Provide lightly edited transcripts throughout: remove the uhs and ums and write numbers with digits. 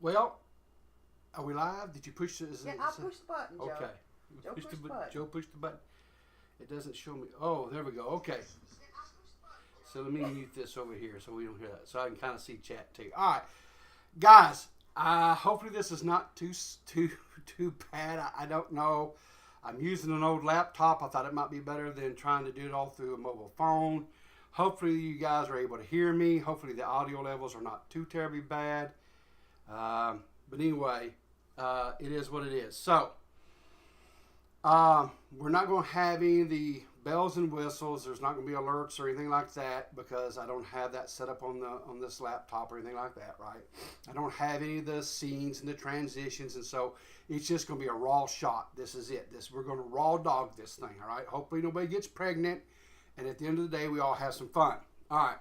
Well, are we live? Did you push the... Yeah, I pushed the button, Joe. Okay. Joe pushed the button. Joe pushed the button. It doesn't show me... Oh, there we go. Okay. So let me mute this over here so we don't hear that. So I can kind of see chat too. All right. Guys, hopefully this is not too bad. I don't know. I'm using an old laptop. I thought it might be better than trying to do it all through a mobile phone. Hopefully you guys are able to hear me. Hopefully the audio levels are not too terribly bad. But anyway, it is what it is. So, we're not going to have any of the bells and whistles. There's not going to be alerts or anything like that because I don't have that set up on this laptop or anything like that, right? I don't have any of the scenes and the transitions, and so it's just going to be a raw shot. This is it. We're going to raw dog this thing, all right? Hopefully nobody gets pregnant, and at the end of the day, we all have some fun. All right.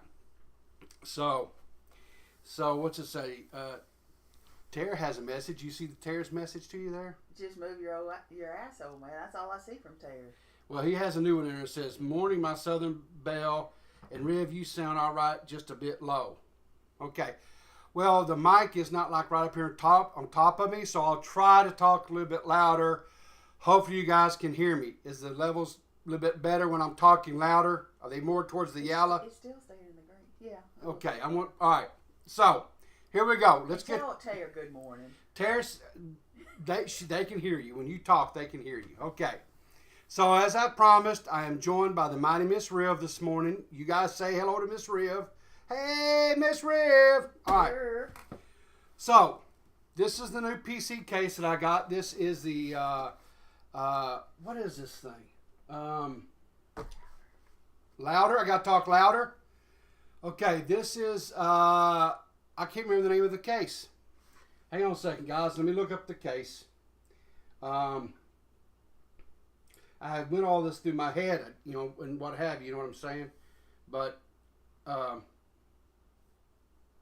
So what's it say? Tara has a message. You see Tara's message to you there? Just move your asshole, man. That's all I see from Tara. Well, he has a new one there. It says, "Morning, my Southern Belle, and Rev, you sound all right, just a bit low." Okay. Well, the mic is not like right up here on top of me, so I'll try to talk a little bit louder. Hopefully you guys can hear me. Is the levels a little bit better when I'm talking louder? Are they more towards the yellow? It's still staying in the green. Yeah. Okay. All right. So, here we go. Let's tell Tara good morning. Tara's, they can hear you. When you talk, they can hear you. Okay. So, as I promised, I am joined by the mighty Miss Riv this morning. You guys say hello to Miss Riv. Hey, Miss Riv. All right. Sure. So, this is the new PC case that I got. This is the, what is this thing? Louder. I got to talk louder. Okay, this is, I can't remember the name of the case. Hang on a second, guys. Let me look up the case. I went all this through my head, you know, and what have you, you know what I'm saying? But I'm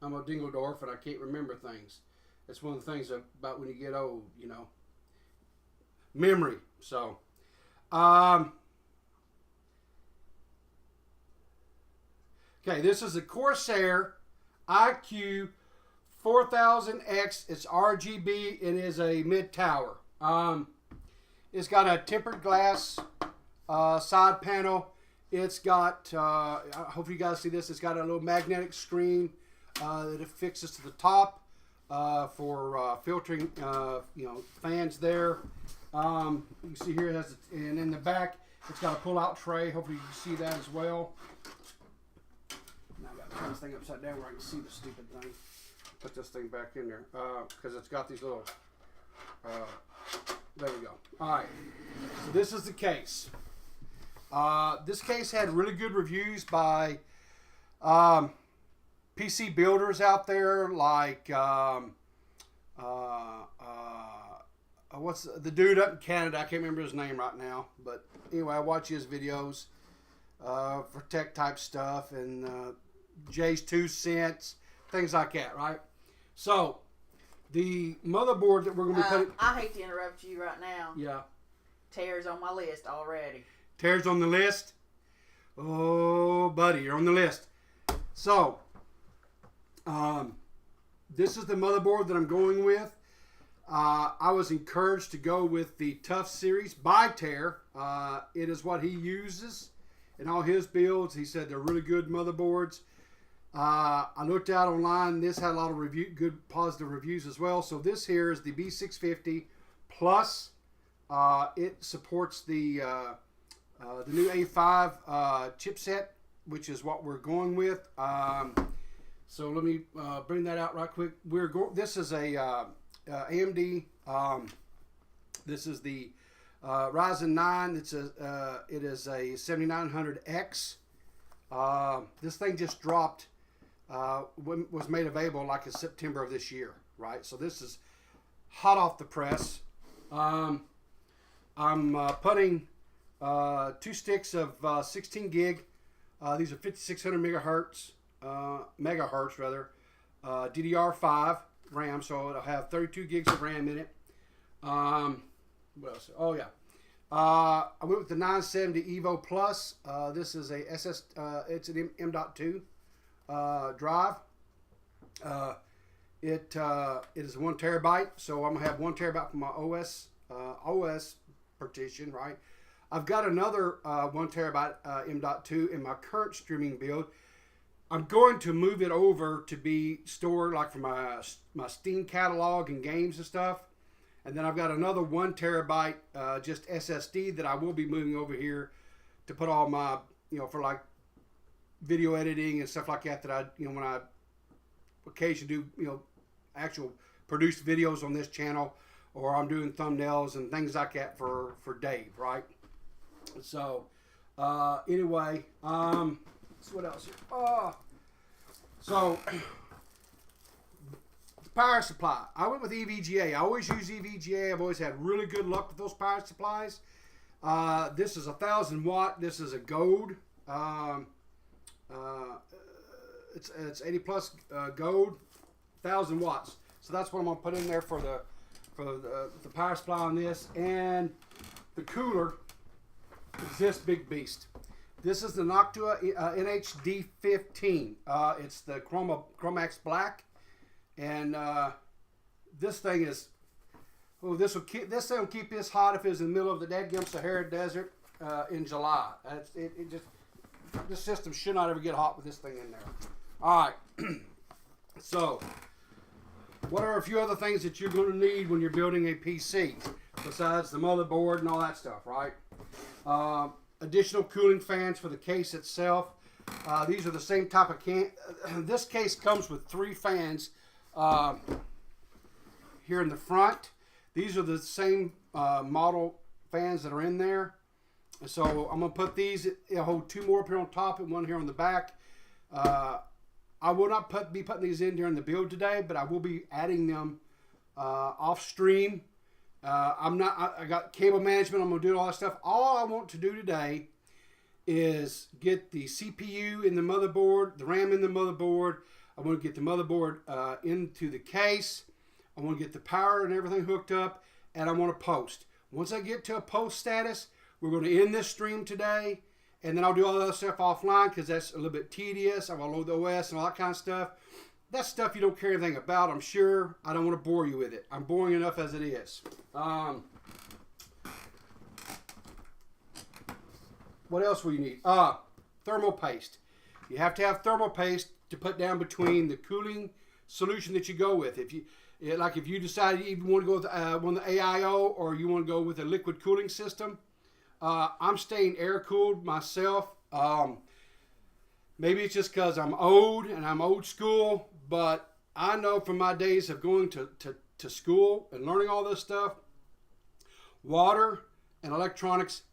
a Dingeldorf and I can't remember things. It's one of the things about when you get old, you know. Memory. So, okay, this is a Corsair IQ 4000X. It's RGB and is a mid-tower. It's got a tempered glass side panel. It's got, I hope you guys see this, it's got a little magnetic screen that affixes to the top for filtering, fans there. You can see here it has, and in the back, it's got a pull-out tray. Hopefully you can see that as well. Now I got to turn this thing upside down where I can see the stupid thing. Put this thing back in there because it's got these little, there we go. All right, so this is the case. This case had really good reviews by PC builders out there, like what's the dude up in Canada? I can't remember his name right now, but anyway, I watch his videos for tech type stuff and Jay's 2 cents, things like that, right? So the motherboard that we're going to be putting... I hate to interrupt you right now. Yeah. Tara's on my list already. Tara's on the list? Oh, buddy, you're on the list. So, this is the motherboard that I'm going with. I was encouraged to go with the Tough series by Tara. It is what he uses in all his builds. He said they're really good motherboards. I looked out online. This had a lot of good positive reviews as well. So this here is the B650 Plus. It supports the new A5 chipset, which is what we're going with. So let me bring that out right quick. This is a AMD. This is the Ryzen 9. It is a 7900X. This thing just dropped. Was made available like in September of this year, right? So this is hot off the press. I'm putting 2 sticks of 16 gig. These are 5600 megahertz rather. DDR5 RAM, so it'll have 32 gigs of RAM in it. What else? Oh yeah. I went with the 970 Evo Plus. This is a it's an M.2 drive. it is 1 terabyte, so I'm gonna have 1 terabyte for my OS partition, right? I've got another 1 terabyte M.2 in my current streaming build. I'm going to move it over to be stored like for my Steam catalog and games and stuff. And then I've got another 1 terabyte just SSD that I will be moving over here to put all my, for like video editing and stuff like that I, when I occasionally do, actual produced videos on this channel, or I'm doing thumbnails and things like that for Dave, right? So, anyway, so what else here? So, the power supply. I went with EVGA. I always use EVGA. I've always had really good luck with those power supplies. This is 1,000 watt. This is a gold. It's 80 plus gold, 1,000 watts. So that's what I'm gonna put in there for the power supply on this. And the cooler is this big beast. This is the Noctua NHD15. It's the Chromax Black, and this thing is. Oh, this thing will keep this hot if it's in the middle of the dadgum Sahara Desert in July. This system should not ever get hot with this thing in there. All right. So, what are a few other things that you're going to need when you're building a PC besides the motherboard and all that stuff, right? Additional cooling fans for the case itself. These are the same type of can. This case comes with 3 fans here in the front. These are the same model fans that are in there. And so I'm going to put these, hold 2 more up here on top and 1 here on the back. I will not be putting these in during the build today, but I will be adding them off stream. I got cable management. I'm going to do all that stuff. All I want to do today is get the CPU in the motherboard, the RAM in the motherboard. I want to get the motherboard into the case. I want to get the power and everything hooked up, and I want to post. Once I get to a post status, we're going to end this stream today, and then I'll do all the other stuff offline because that's a little bit tedious. I'll load the OS and all that kind of stuff. That's stuff you don't care anything about, I'm sure. I don't want to bore you with it. I'm boring enough as it is. What else will you need? Thermal paste. You have to have thermal paste to put down between the cooling solution that you go with. If you decide you want to go with one of the AIO, or you want to go with a liquid cooling system, I'm staying air cooled myself. Maybe it's just because I'm old and I'm old school, but I know from my days of going to school and learning all this stuff, water and electronics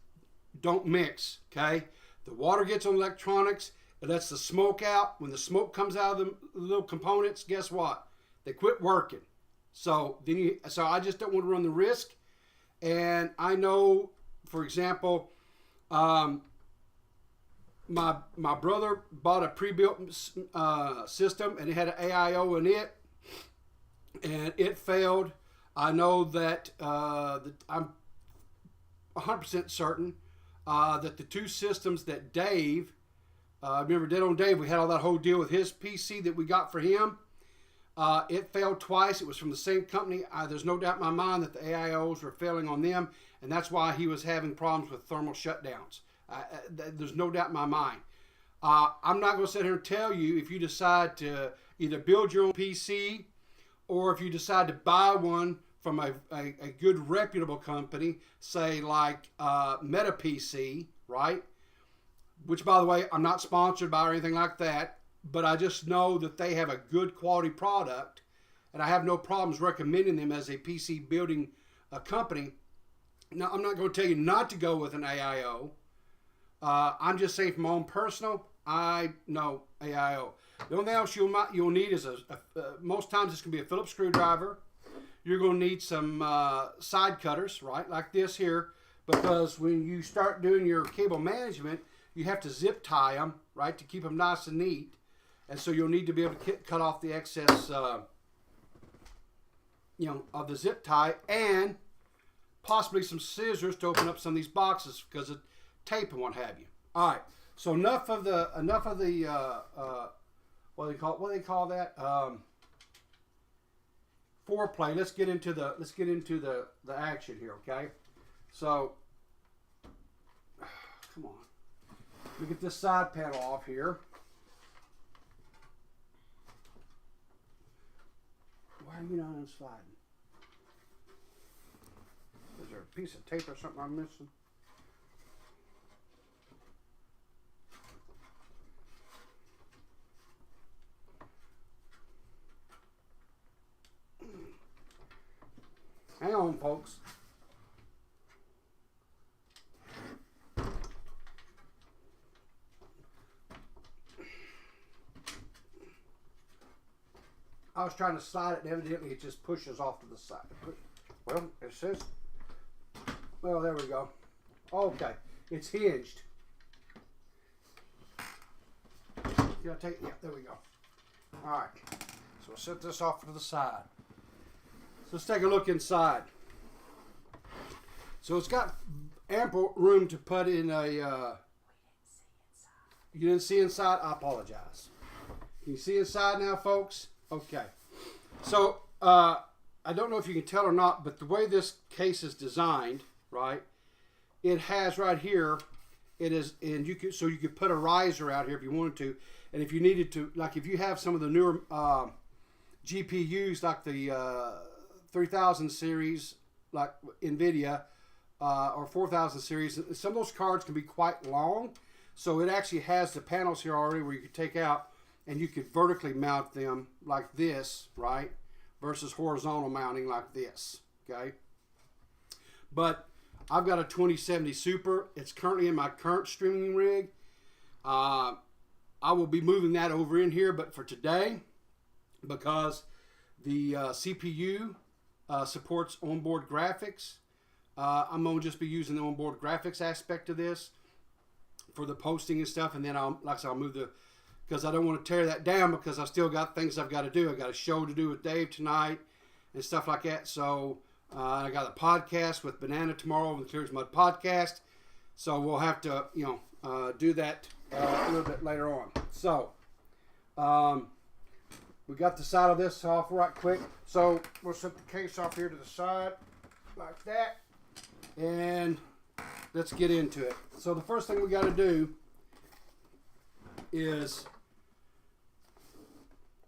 don't mix, okay? The water gets on electronics, it lets the smoke out. When the smoke comes out of the little components, guess what? They quit working. So I just don't want to run the risk. And I know, for example, my brother bought a pre-built system, and it had an AIO in it, and it failed. I know that I'm 100% certain that the 2 systems that Dave, remember Dead on Dave, we had all that whole deal with his PC that we got for him. It failed twice. It was from the same company. There's no doubt in my mind that the AIOs were failing on them, and that's why he was having problems with thermal shutdowns. There's no doubt in my mind. I'm not going to sit here and tell you if you decide to either build your own PC, or if you decide to buy one from a good reputable company, say like Meta PC, right? Which, by the way, I'm not sponsored by or anything like that. But I just know that they have a good quality product, and I have no problems recommending them as a PC building company. Now, I'm not going to tell you not to go with an AIO. I'm just saying from my own personal, I know AIO. The only thing else you'll need is most times it's going to be a Phillips screwdriver. You're going to need some side cutters, right, like this here, because when you start doing your cable management, you have to zip tie them, right, to keep them nice and neat. And so you'll need to be able to cut off the excess, of the zip tie, and possibly some scissors to open up some of these boxes because of tape and what have you. All right. So enough of the what do they call that? foreplay, let's get into the action here, okay? So, come on. Let me get this side panel off here. Why are you not unsliding? Is there a piece of tape or something I'm missing? Hang on, folks. I was trying to slide it, and evidently it just pushes off to the side. Well, it says, well, there we go. Okay, it's hinged. Yeah, there we go. All right, so we'll set this off to the side. So let's take a look inside. So it's got ample room to put in a. You didn't see inside? I apologize. Can you see inside now, folks? Okay. So I don't know if you can tell or not, but the way this case is designed, right? It has right here. It is, and you could put a riser out here if you wanted to, and if you needed to, like if you have some of the newer GPUs, like the 3000 series, like NVIDIA, or 4000 series, some of those cards can be quite long. So it actually has the panels here already where you could take out and you could vertically mount them like this, right? Versus horizontal mounting like this, okay? But I've got a 2070 Super. It's currently in my current streaming rig. I will be moving that over in here, but for today, because the CPU supports onboard graphics, I'm going to just be using the onboard graphics aspect of this for the posting and stuff, and then I'll move the, because I don't want to tear that down because I still got things I've got to do. I got a show to do with Dave tonight and stuff like that. So I got a podcast with Banana tomorrow, the Clears Mud podcast. So we'll have to, do that a little bit later on. So we got the side of this off right quick. So we'll set the case off here to the side like that, and let's get into it. So the first thing we got to do is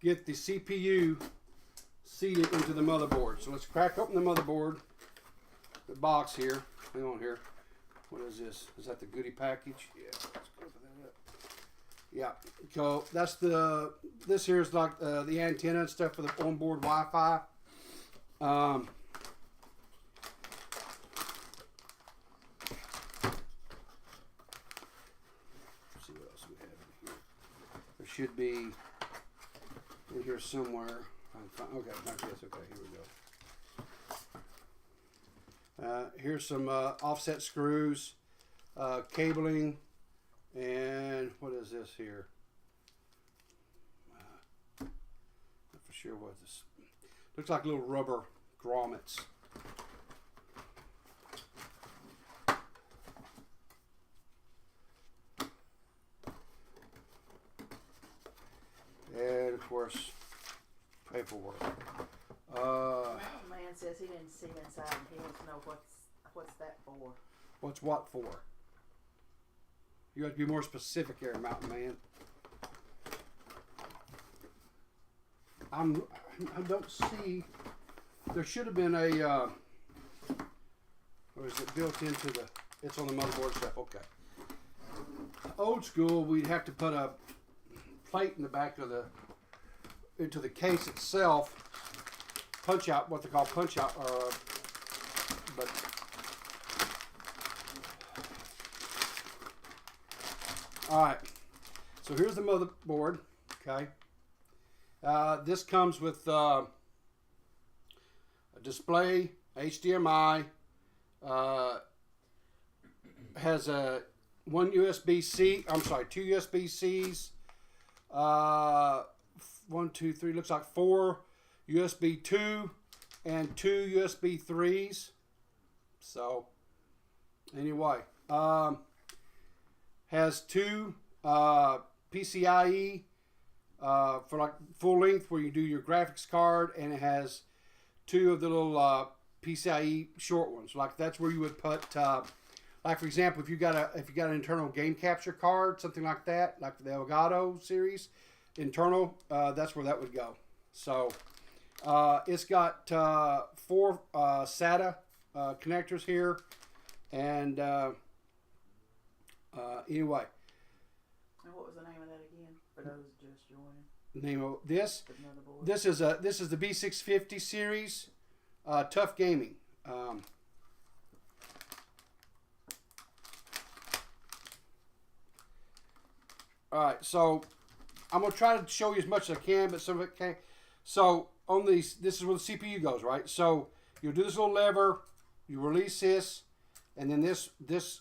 get the CPU seated into the motherboard. So let's crack open the motherboard, the box here. Hang on here. What is this? Is that the goodie package? Yeah. Let's open that up. Yeah. So that's this here is like the antenna and stuff for the onboard Wi-Fi. See what else we have in here. There should be in here somewhere. Okay, not this. Okay, here we go. Here's some offset screws, cabling, and what is this here? Not for sure what this. Looks like little rubber grommets. And of course, paperwork. Man says he didn't see inside and he wants to know what's that for. What's what for? You have to be more specific here, Mountain Man. I don't see. There should have been a. Or is it built into the? It's on the motherboard stuff. Okay. Old school, we'd have to put a plate in the back of into the case itself. Punch out, what they call punch out, but all right. So here's the motherboard. Okay. This comes with a display, HDMI. Has two USB-Cs. 1, 2, 3. Looks like 4 USB 2 and 2 USB 3s. So anyway, has 2 PCIe for like full length where you do your graphics card, and it has two of the little PCIe short ones. Like that's where you would put, like for example, if you got an internal game capture card, something like that, like the Elgato series, internal, that's where that would go. So it's got 4 SATA connectors here, and anyway. And what was the name of that again? For those just joining. Name of this? The motherboard. This is the B650 series, Tough Gaming. All right, so I'm gonna try to show you as much as I can, but some of it can't. So on these, this is where the CPU goes, right? So you'll do this little lever, you release this, and then this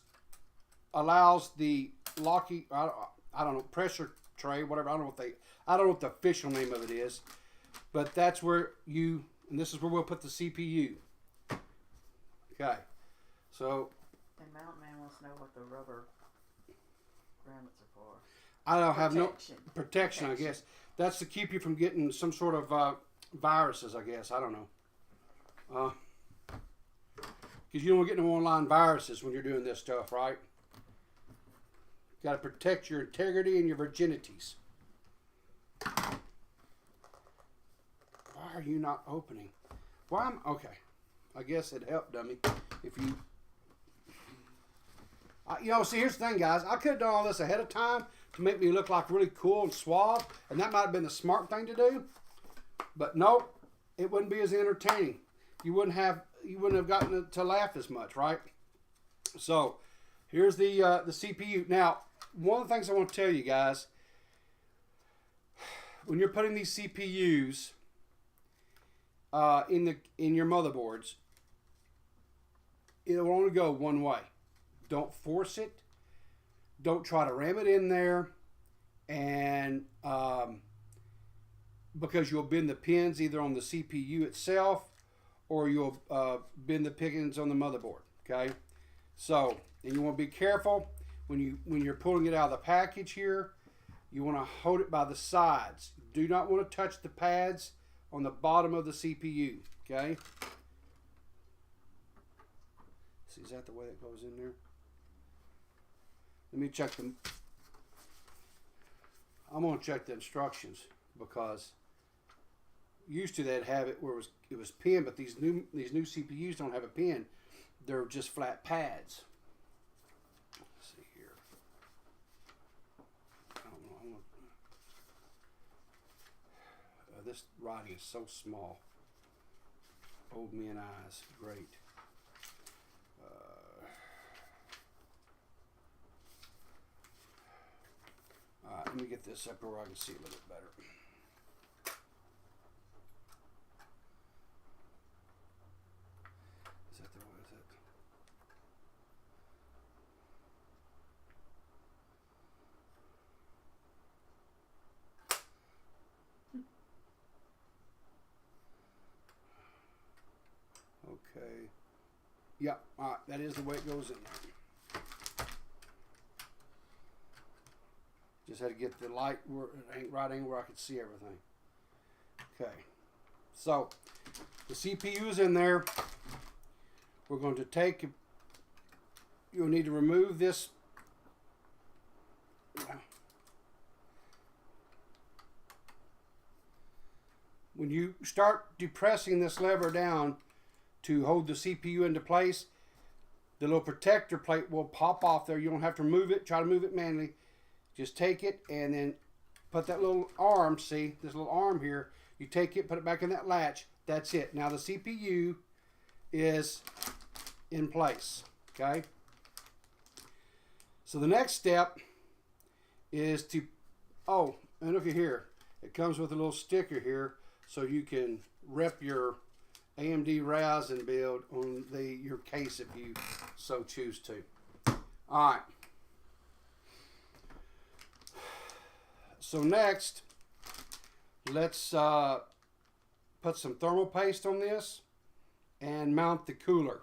allows the locking, I don't know, pressure tray, whatever. I don't know what the official name of it is, but that's where and this is where we'll put the CPU. Okay, so. And Mountain Man wants to know what the rubber grommets are for. I don't have no protection, I guess. That's to keep you from getting some sort of viruses, I guess. I don't know. Because you don't want to get no online viruses when you're doing this stuff, right? Got to protect your integrity and your virginities. Why are you not opening? Okay. I guess it helped, dummy. If you... see, here's the thing, guys. I could have done all this ahead of time to make me look like really cool and suave, and that might have been the smart thing to do. But no, it wouldn't be as entertaining. You wouldn't have gotten to laugh as much, right? So, here's the CPU. Now, one of the things I want to tell you guys, when you're putting these CPUs in your motherboards, it'll only go one way. Don't force it. Don't try to ram it in there, and because you'll bend the pins either on the CPU itself or you'll bend the pins on the motherboard. Okay, so and you want to be careful when you're pulling it out of the package here. You want to hold it by the sides. Do not want to touch the pads on the bottom of the CPU. Okay. See, is that the way it goes in there? Let me check them. I'm going to check the instructions because used to they'd have it where it was pin, but these new CPUs don't have a pin. They're just flat pads. Let's see here. I don't know. This writing is so small. Old men eyes. Great. Alright, let me get this up where I can see a little bit better. Is that the way? Is it? Okay. Yeah, alright, that is the way it goes in there. Just had to get the light right angle where I could see everything. Okay, so the CPU is in there. We're going to take. You'll need to remove this. When you start depressing this lever down to hold the CPU into place, the little protector plate will pop off there. You don't have to move it. Try to move it manually. Just take it and then put that little arm, see, this little arm here, you take it, put it back in that latch. That's it. Now the CPU is in place, okay? So the next step is to, oh, and look at here. It comes with a little sticker here so you can rep your AMD Ryzen build on your case if you so choose to. All right. So next, let's put some thermal paste on this and mount the cooler.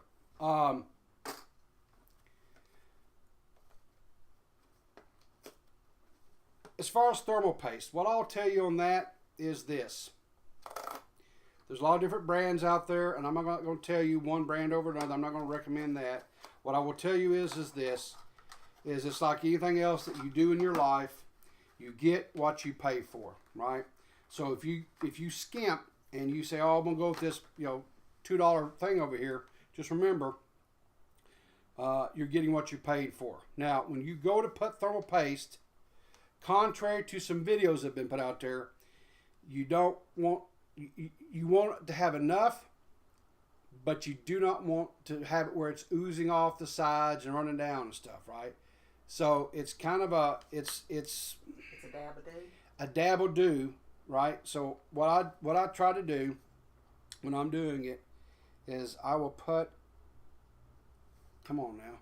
As far as thermal paste, what I'll tell you on that is this. There's a lot of different brands out there, and I'm not going to tell you one brand over another. I'm not going to recommend that. What I will tell you is this, is it's like anything else that you do in your life, you get what you pay for, right? So if you skimp and you say, oh, I'm going to go with this, $2 thing over here, just remember, you're getting what you paid for. Now, when you go to put thermal paste, contrary to some videos that have been put out there, you don't want, you want it to have enough, but you do not want to have it where it's oozing off the sides and running down and stuff, right? So it's kind of it's a dab-a-do. A dab-a-do, right? So what I try to do when I'm doing it is I will put, come on now.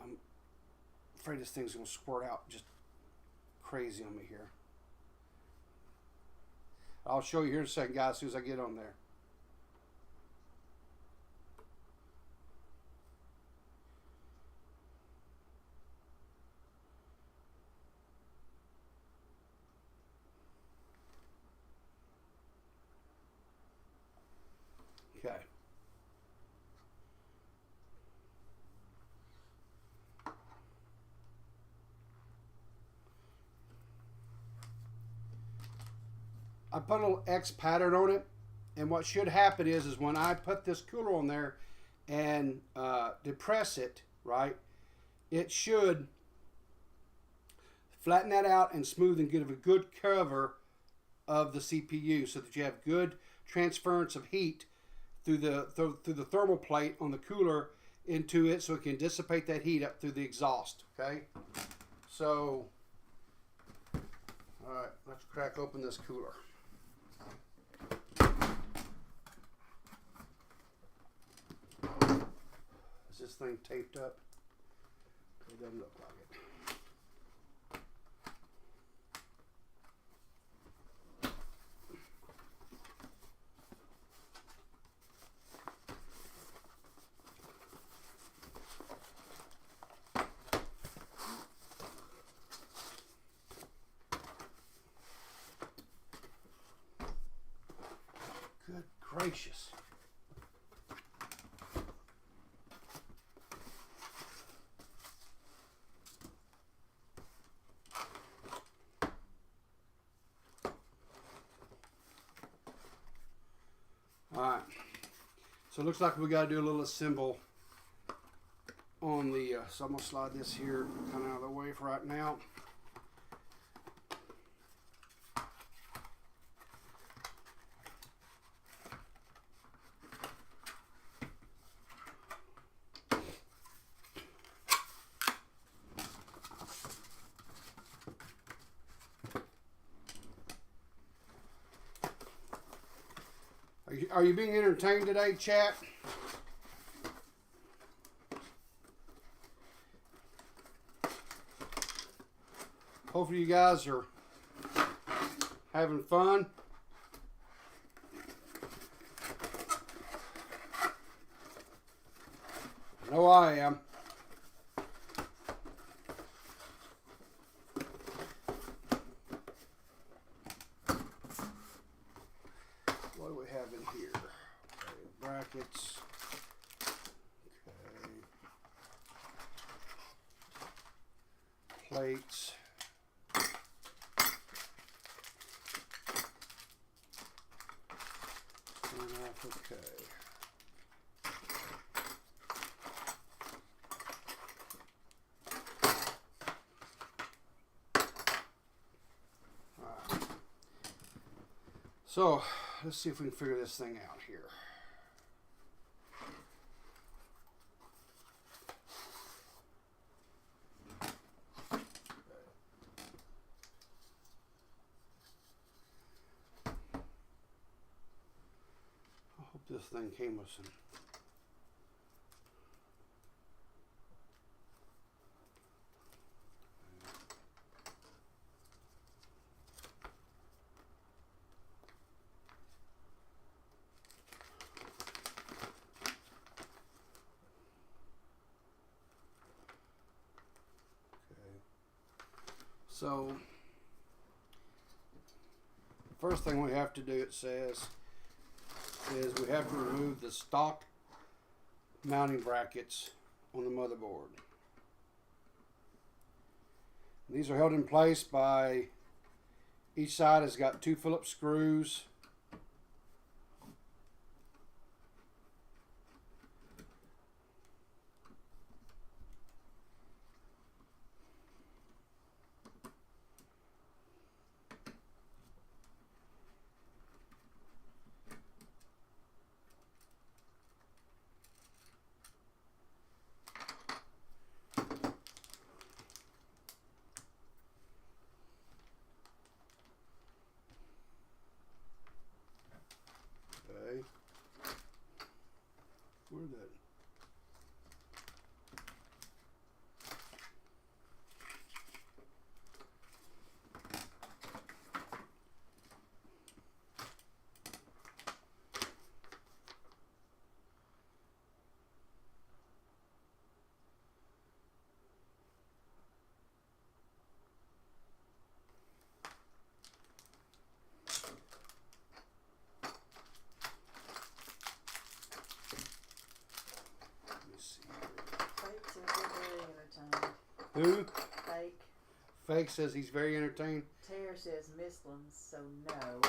I'm afraid this thing's going to squirt out just crazy on me here. I'll show you here in a second, guys, as soon as I get on there. Okay. I put a little X pattern on it, and what should happen is when I put this cooler on there and depress it, right, it should flatten that out and smooth and give a good cover of the CPU so that you have good transference of heat through the thermal plate on the cooler into it, so it can dissipate that heat up through the exhaust. Okay, so all right, let's crack open this cooler. Is this thing taped up? It doesn't look like it. Good gracious. Alright, so it looks like we got to do a little assemble on the, so I'm going to slide this here kind of out of the way for right now. Are you being entertained today, chat? Hopefully you guys are having fun. I know I am. What do we have in here? Okay, brackets. Okay. Plates. Okay. All right. So let's see if we can figure this thing out here. This thing came with some so first thing we have to do, it says, is we have to remove the stock mounting brackets on the motherboard. These are held in place by, each side has got 2 Phillips screws. Okay. Where's that? Fake says they're very entertained. Who? Fake. Fake says he's very entertained. Tear says Michelin, so no.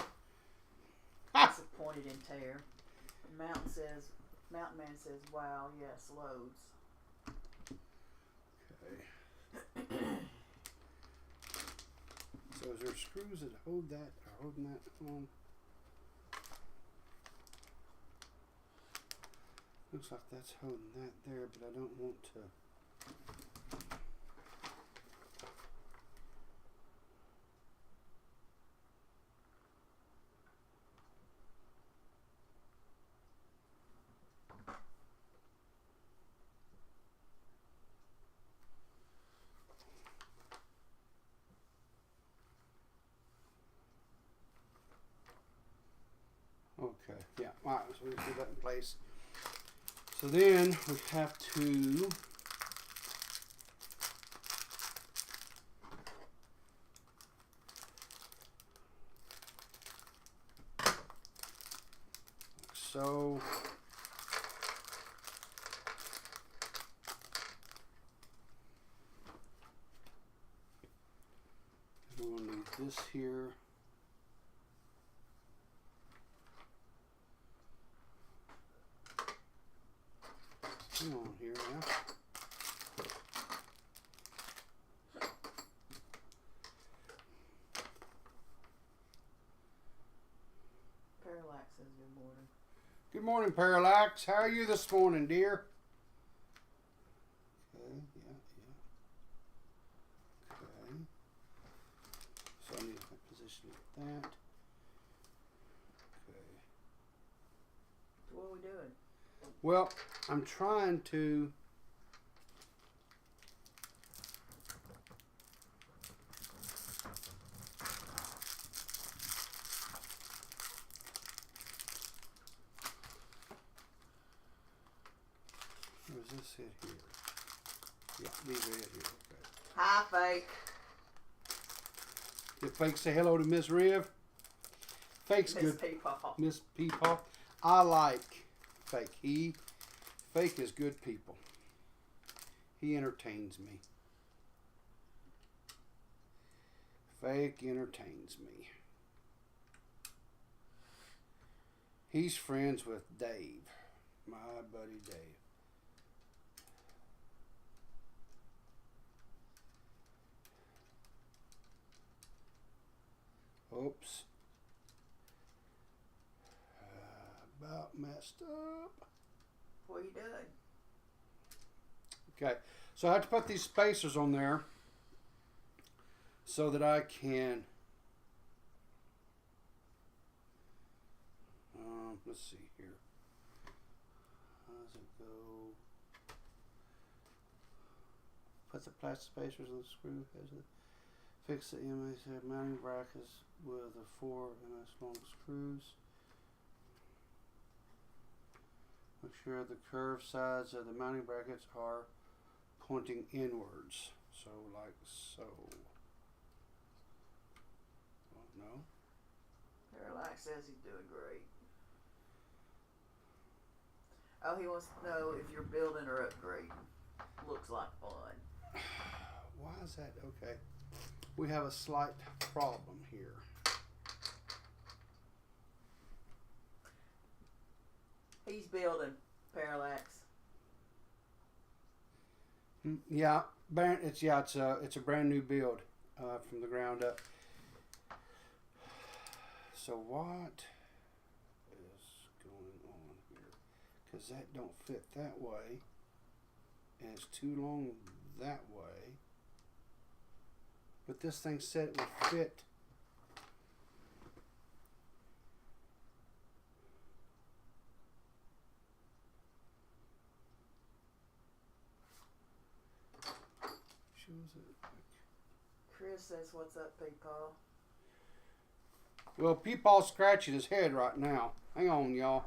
Disappointed in Tear. Mountain Man says, wow, yes, loads. Okay. So is there screws that hold that, or holding that on? Looks like that's holding that there, but I don't want to. Okay, yeah, all right, so we put that in place. So then we have to so we're going to need this here. Come on here now. Parallax says good morning. Good morning, Parallax. How are you this morning, dear? Okay, yeah. Okay. So I need to position that. Okay. What are we doing? Well, I'm trying to where's this hit here? Yeah, these are it here. Okay. Hi, Fake. Did Fake say hello to Miss Riv? Fake's Miss good. PeePaw. Miss PeePaw. I like Fake. Fake is good people. He entertains me. Fake entertains me. He's friends with Dave, my buddy Dave. Oops. About messed up. What are you doing? Okay, so I have to put these spacers on there so that I can, let's see here. How does it go? Put the plastic spacers on the screw. Fix the image mounting brackets with the 4 MS long screws. Make sure the curved sides of the mounting brackets are pointing inwards. So like so. Oh, no. Mike says he's doing great. Oh, he wants to know if you're building or upgrading. Looks like fun. Why is that? Okay. We have a slight problem here. He's building, Parallax. Yeah, it's a brand new build from the ground up. So what is going on here? Because that don't fit that way, and it's too long that way. But this thing said it would fit. Shows it. Chris says, "What's up, PeePaw?" Well, PeePaw's scratching his head right now. Hang on, y'all.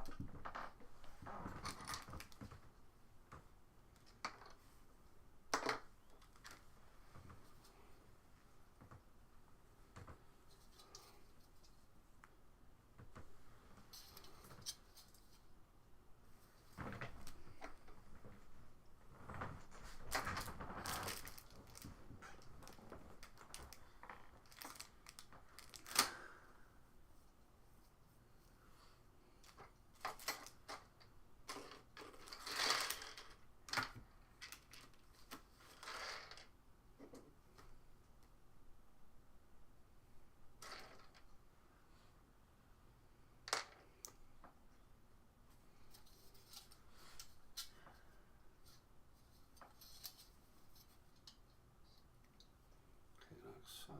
So,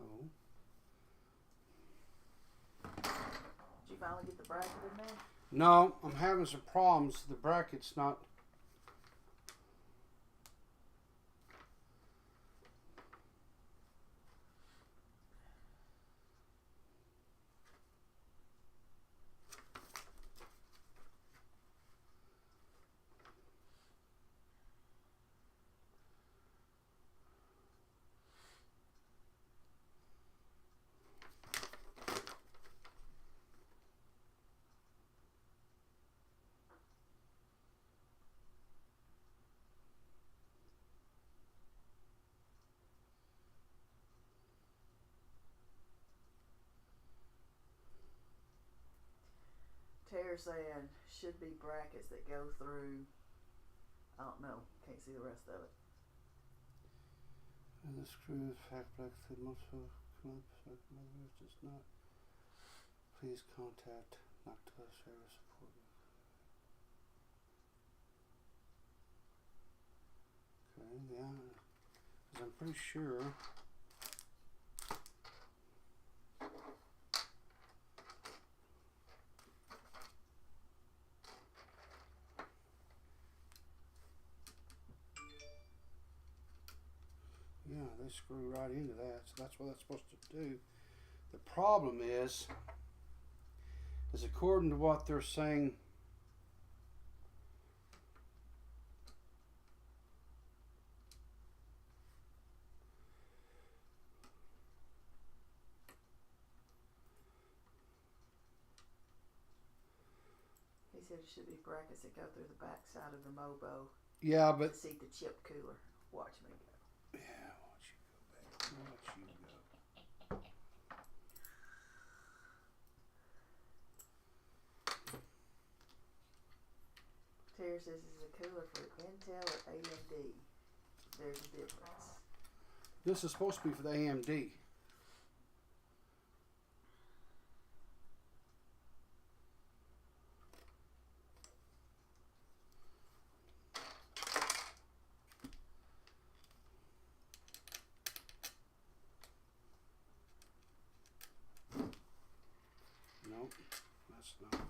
Did you finally get the bracket in there? no, I'm having some problems. The bracket's not. Tara saying should be brackets that go through. I don't know. Can't see the rest of it. And the screw fact black fit multiple does not. Please contact Noctua Service Support. Okay, yeah, because I'm pretty sure. Yeah, they screw right into that, so that's what that's supposed to do. The problem is according to what they're saying, He said it should be brackets that go through the back side of the Mobo yeah, but to seat the chip cooler. Watch me go. yeah, watch you go back. Watch you go. Tara says it's a cooler for Intel or AMD. There's a difference. This is supposed to be for the AMD. Nope, that's not.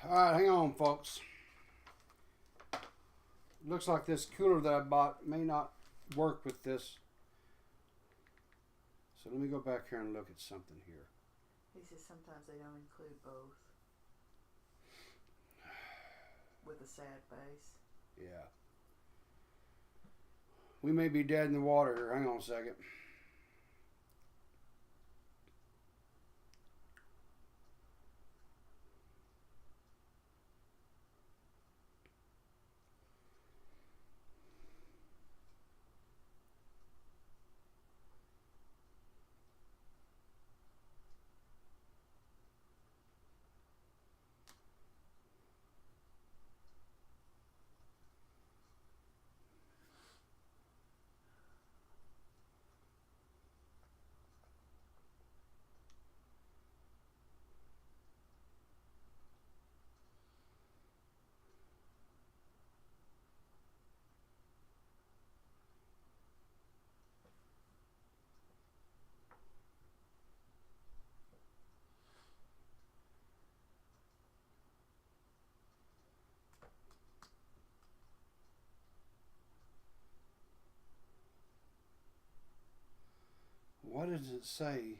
Alright, hang on, folks. Looks like this cooler that I bought may not work with this. So let me go back here and look at something here. He says sometimes they don't include both. With a sad face. Yeah. We may be dead in the water here. Hang on a second. what does it say?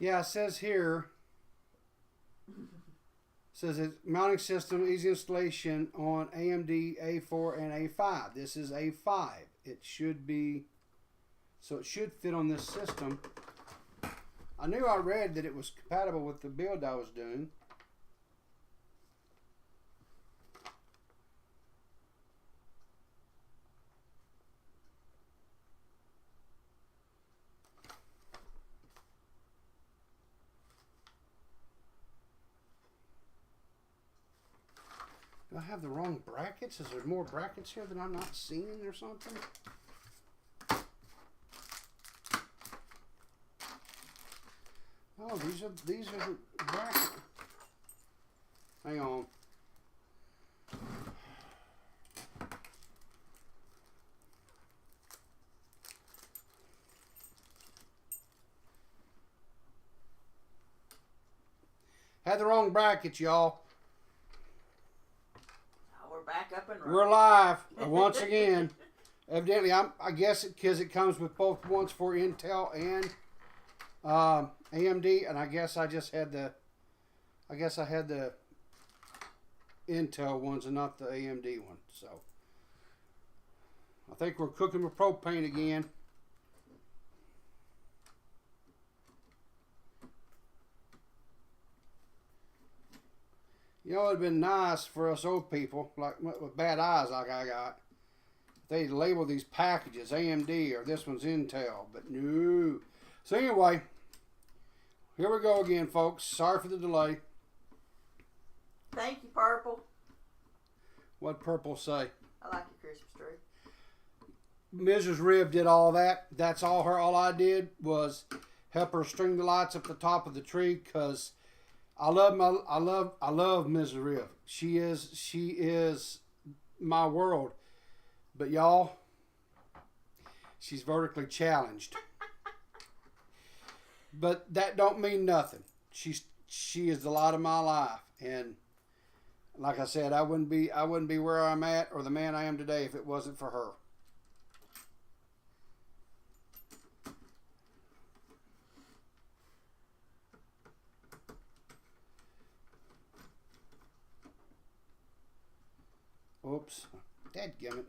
Yeah, it says here, says it's mounting system, easy installation on AMD A4 and A5. This is A5. It should be, so it should fit on this system. I knew I read that it was compatible with the build I was doing. Do I have the wrong brackets? Is there more brackets here that I'm not seeing or something? Oh, these are the brackets. Hang on. Had the wrong brackets, y'all. Back up and running. We're live once again. Evidently, I guess because it comes with both ones for Intel and AMD, and I guess I had the Intel ones and not the AMD one. So I think we're cooking with propane again. You know, it'd been nice for us old people, like with bad eyes like I got, if they'd label these packages AMD or this one's Intel, but no. So anyway, here we go again, folks. Sorry for the delay. Thank you, Purple. What'd Purple say? I like your Christmas tree. Mrs. Rib did all that. That's all I did was help her string the lights up the top of the tree, because I love Mrs. Rib. She is my world. But y'all, she's vertically challenged. But that don't mean nothing. She is the light of my life, and like I said, I wouldn't be where I'm at or the man I am today if it wasn't for her. Oops. Dadgummit.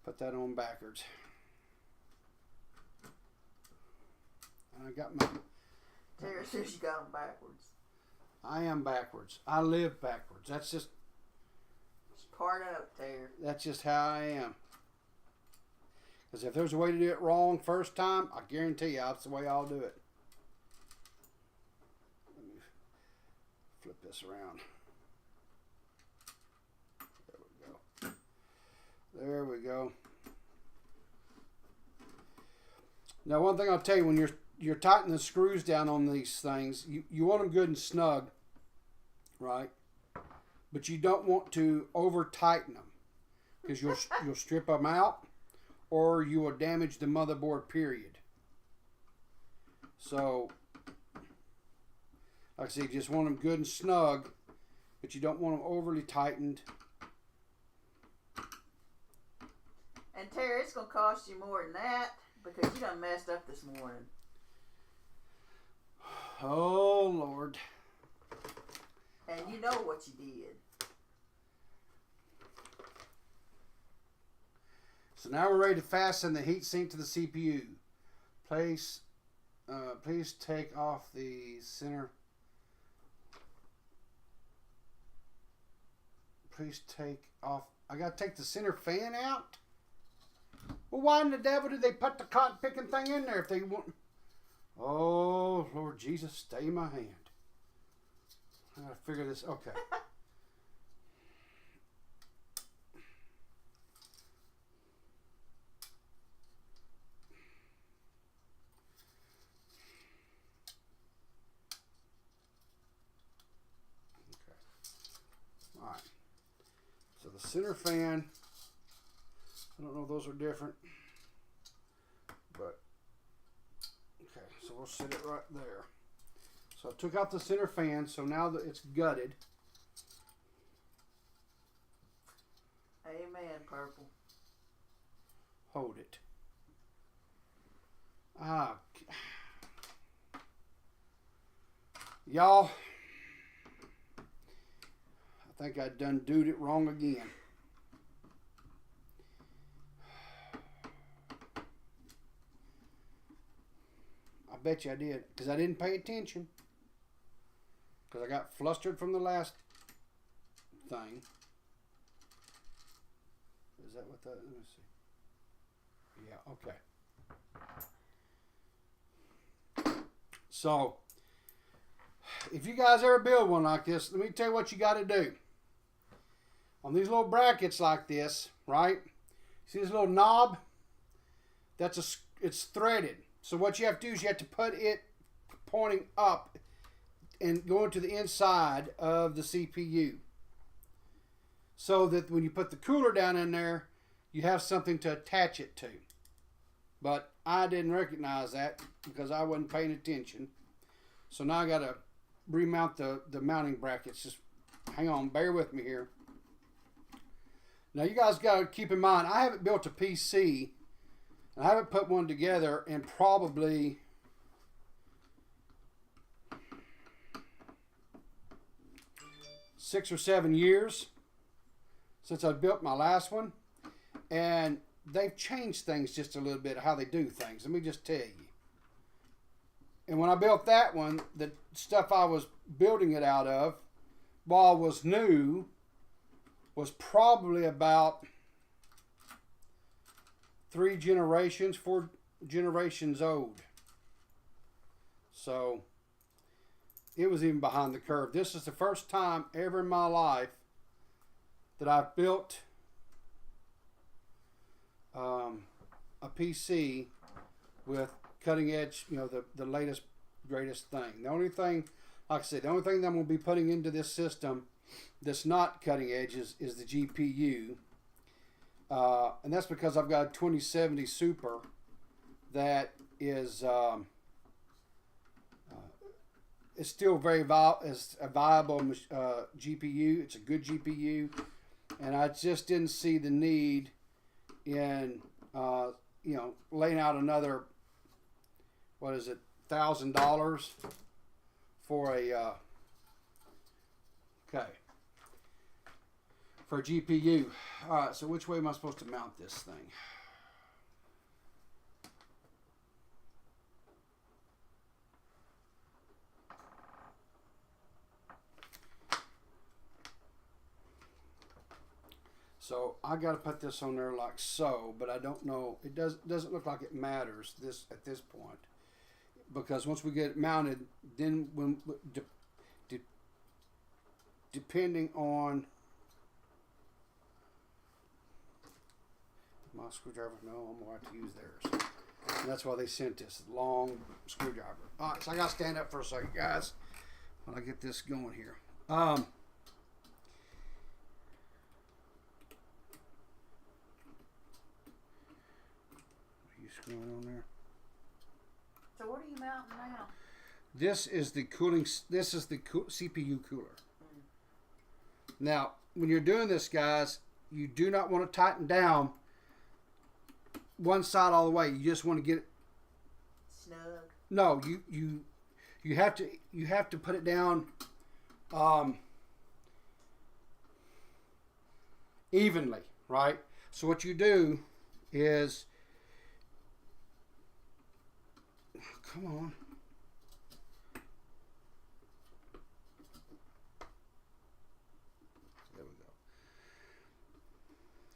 Put that on backwards. I got my... Tara says you got them backwards. I am backwards. I live backwards. That's just... It's part of it, Tara. That's just how I am. Because if there's a way to do it wrong first time, I guarantee you that's the way I'll do it. Let me flip this around. There we go. Now, one thing I'll tell you, when you're tightening the screws down on these things, you want them good and snug, right? But you don't want to over tighten them, because you'll strip them out, or you will damage the motherboard. Period. So, like I said, you just want them good and snug, but you don't want them overly tightened. And Tara, it's going to cost you more than that, because you done messed up this morning. Oh, Lord. And you know what you did. So now we're ready to fasten the heatsink to the CPU. Please take off the center. Please take off. I got to take the center fan out? Well, why in the devil did they put the cotton picking thing in there if they want? Oh, Lord Jesus, stay my hand. I gotta figure this. Okay. All right. So the center fan I don't know if those are different. But, okay, so we'll set it right there. So I took out the center fan, so now that it's gutted. Amen, purple. Hold it. Ah, y'all, I think I done doed it wrong again. I bet you I did, because I didn't pay attention. Because I got flustered from the last thing. Is that what that, let me see. Yeah, okay. So, if you guys ever build one like this, let me tell you what you got to do. On these little brackets like this, right? See this little knob? It's threaded. So what you have to do is you have to put it pointing up and going to the inside of the CPU. So that when you put the cooler down in there, you have something to attach it to. But I didn't recognize that because I wasn't paying attention. So now I got to remount the mounting brackets. Just hang on, bear with me here. Now you guys got to keep in mind, I haven't built a PC. I haven't put one together in probably six or 7 years since I built my last one. And they've changed things just a little bit, how they do things. Let me just tell you. And when I built that one, the stuff I was building it out of, while was new, was probably about 4 generations old. So it was even behind the curve. This is the first time ever in my life that I've built a PC with cutting edge, you know, the latest, greatest thing. The only thing, like I said, the only thing that I'm going to be putting into this system that's not cutting edge is the GPU. And that's because I've got a 2070 Super that is it's still very a viable GPU. It's a good GPU, and I just didn't see the need in you know, laying out another, what is it, $1,000 for a for a GPU. All right, so which way am I supposed to mount this thing? So I got to put this on there like so, but I don't know. It doesn't look like it matters at this point, because once we get it mounted, then when depending on my screwdriver, no, I'm going to have to use theirs. And that's why they sent this long screwdriver. All right, so I got to stand up for a second, guys, when I get this going here. Screwing on there. So what are you mounting now? This is the cooling. This is the CPU cooler. Now, when you're doing this, guys, you do not want to tighten down one side all the way. You just want to get it snug. No, you have to put it down evenly, right? So what you do is, come on. There we go.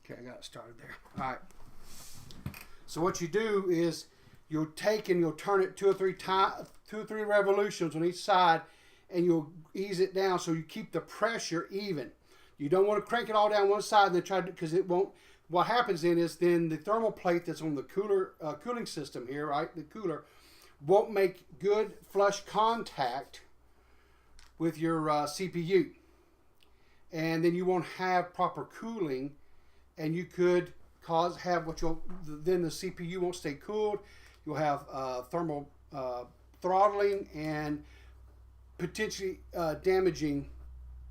Okay, I got it started there. All right. So what you do is you'll take and you'll turn it two or three revolutions on each side, and you'll ease it down so you keep the pressure even. You don't want to crank it all down one side and then try to, because it won't. What happens then is then the thermal plate that's on the cooling system here, right? The cooler won't make good flush contact with your CPU, and then you won't have proper cooling, and you could have what you'll then the CPU won't stay cooled. You'll have thermal throttling and potentially damaging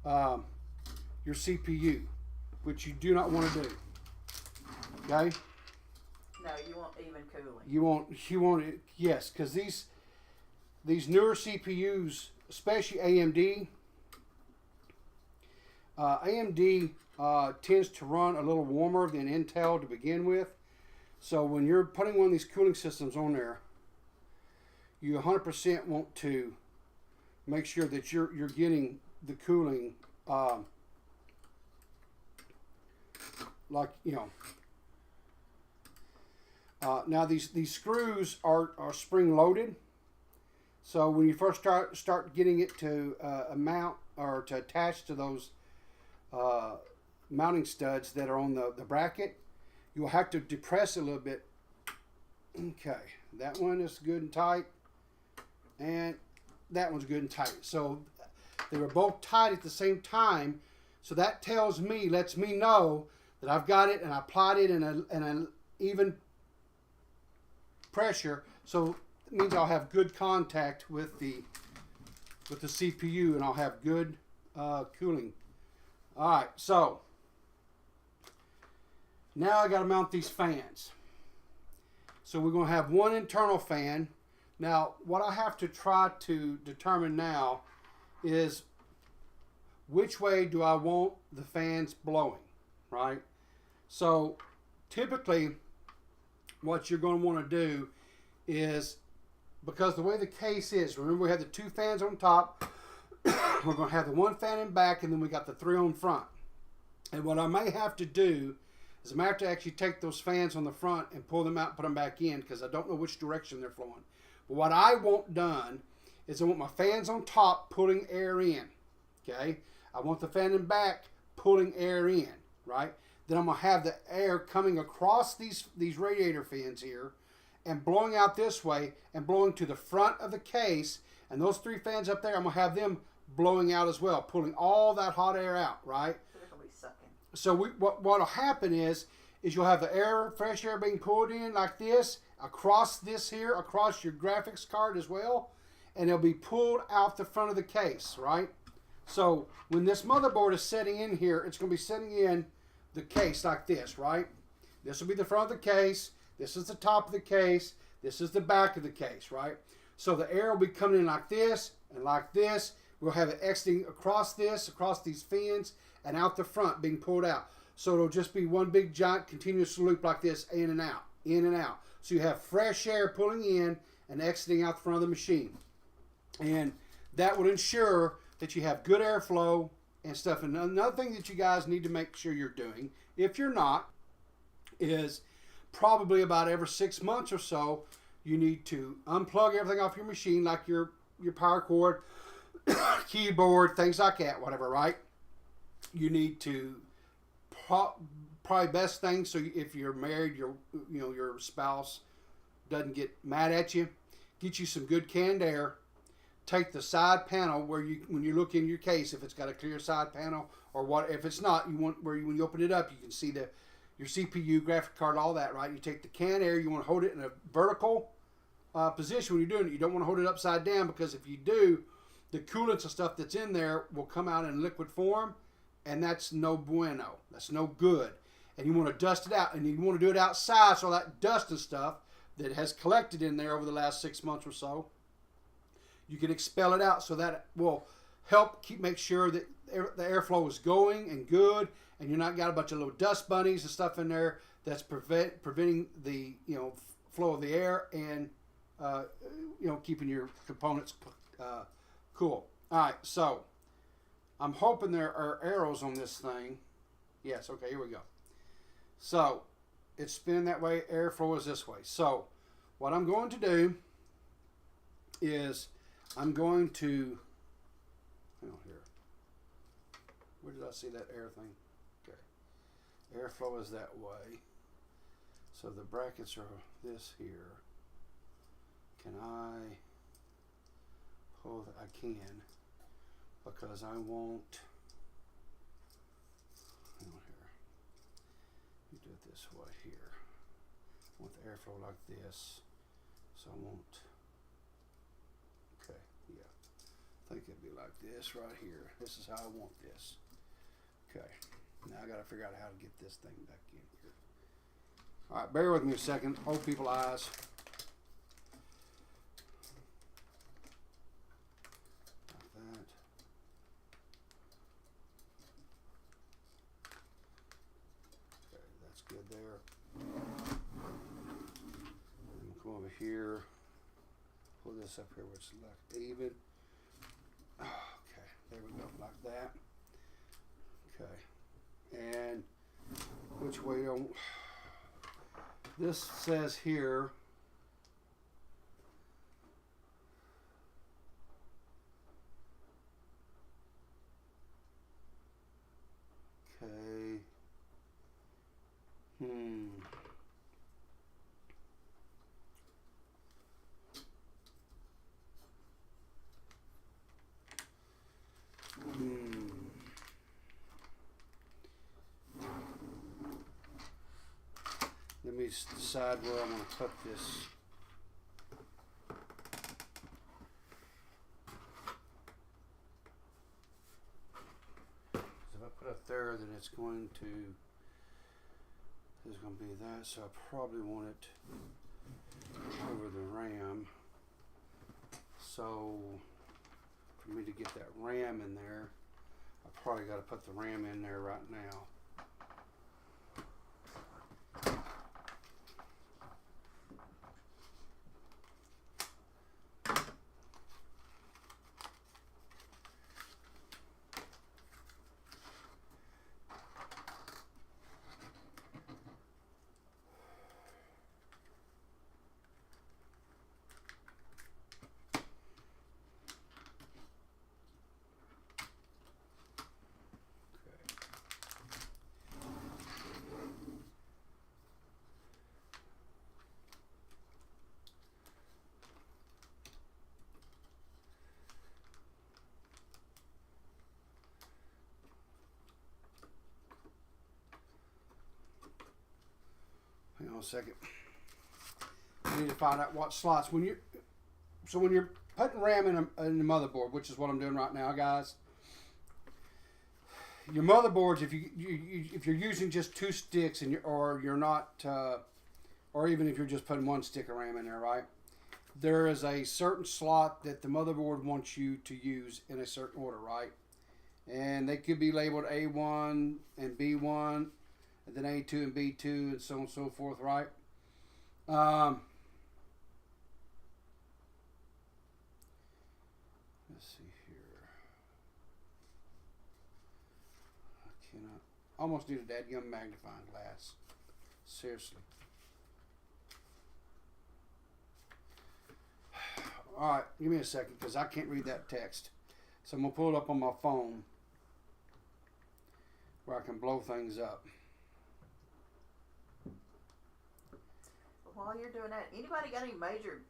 your CPU, which you do not want to do. Okay. No, you want even cooling. You want it, yes, because these newer CPUs, especially AMD. AMD tends to run a little warmer than Intel to begin with. So when you're putting one of these cooling systems on there, you 100% want to make sure that you're getting the cooling, like, you know. Now these screws are spring loaded. So when you first start getting it to mount or to attach to those mounting studs that are on the bracket, you'll have to depress a little bit. Okay, that one is good and tight, and that one's good and tight. So they were both tight at the same time. So that lets me know that I've got it and I applied it in an even pressure. So it means I'll have good contact with the CPU and I'll have good cooling. All right, so now I got to mount these fans. So we're going to have one internal fan. Now, what I have to try to determine now is which way do I want the fans blowing, right? So typically what you're going to want to do is, because the way the case is, remember we have the two fans on top, we're going to have the one fan in back, and then we got the three on front. And what I may have to do is I may have to actually take those fans on the front and pull them out and put them back in, because I don't know which direction they're flowing. But what I want done is I want my fans on top pulling air in, okay? I want the fan in back pulling air in, right? Then I'm going to have the air coming across these radiator fans here and blowing out this way and blowing to the front of the case. And those three fans up there, I'm going to have them blowing out as well, pulling all that hot air out, right? So they're going to be sucking. So what'll happen is you'll have the air, fresh air being pulled in like this, across this here, across your graphics card as well, and it'll be pulled out the front of the case, right? So when this motherboard is setting in here, it's going to be setting in the case like this, right? This will be the front of the case. This is the top of the case. This is the back of the case, right? So the air will be coming in like this and like this. We'll have it exiting across this, across these fins, and out the front being pulled out. So it'll just be one big giant continuous loop like this, in and out, in and out. So you have fresh air pulling in and exiting out the front of the machine. And that would ensure that you have good airflow and stuff. And another thing that you guys need to make sure you're doing, if you're not, is probably about every 6 months or so, you need to unplug everything off your machine, like your power cord, keyboard, things like that, whatever, right? You need to probably best thing, so if you're married, your spouse doesn't get mad at you, get you some good canned air. Take the side panel where when you look in your case, if it's got a clear side panel, or what, if it's not, you want when you open it up, you can see your CPU, graphic card, all that, right? You take the canned air, you want to hold it in a vertical position when you're doing it. You don't want to hold it upside down, because if you do, the coolants and stuff that's in there will come out in liquid form, and that's no bueno. That's no good. And you want to dust it out, and you want to do it outside, so that dust and stuff that has collected in there over the last 6 months or so, you can expel it out, so that will help make sure that the airflow is going and good, and you're not got a bunch of little dust bunnies and stuff in there that's preventing the flow of the air and keeping your components cool. All right, so I'm hoping there are arrows on this thing. Yes, okay, here we go. So it's spinning that way. Airflow is this way. So what I'm going to do is I'm going to, hang on here. Where did I see that air thing? Okay. Airflow is that way. So the brackets are this here. Can I pull that? I can, because I won't, hang on here. You do it this way here. I want the airflow like this. So I want, okay, yeah. I think it'd be like this right here. This is how I want this. Okay, now I gotta figure out how to get this thing back in here. All right, bear with me a second. Old people eyes. Like that. Okay, that's good there. Then we'll come over here. Pull this up here where it's like even. Okay, there we go, like that. Okay, and which way on? This says here. Okay. Let me decide where I'm going to put this. If I put it there, then it's going to, there's going to be that, so I probably want it over the RAM. So for me to get that RAM in there, I probably got to put the RAM in there right now. Hang on a second. I need to find out what slots when you're putting RAM in the motherboard, which is what I'm doing right now, guys. Your motherboards, if you're using just 2 sticks and you're not, or even if you're just putting 1 stick of RAM in there, right? There is a certain slot that the motherboard wants you to use in a certain order, right? And they could be labeled A1 and B1. And then A2 and B2 and so on and so forth, right? Let's see here. I cannot. Almost need a dadgum magnifying glass. Seriously. All right, give me a second because I can't read that text. So I'm going to pull it up on my phone where I can blow things up. While you're doing that, anybody got any major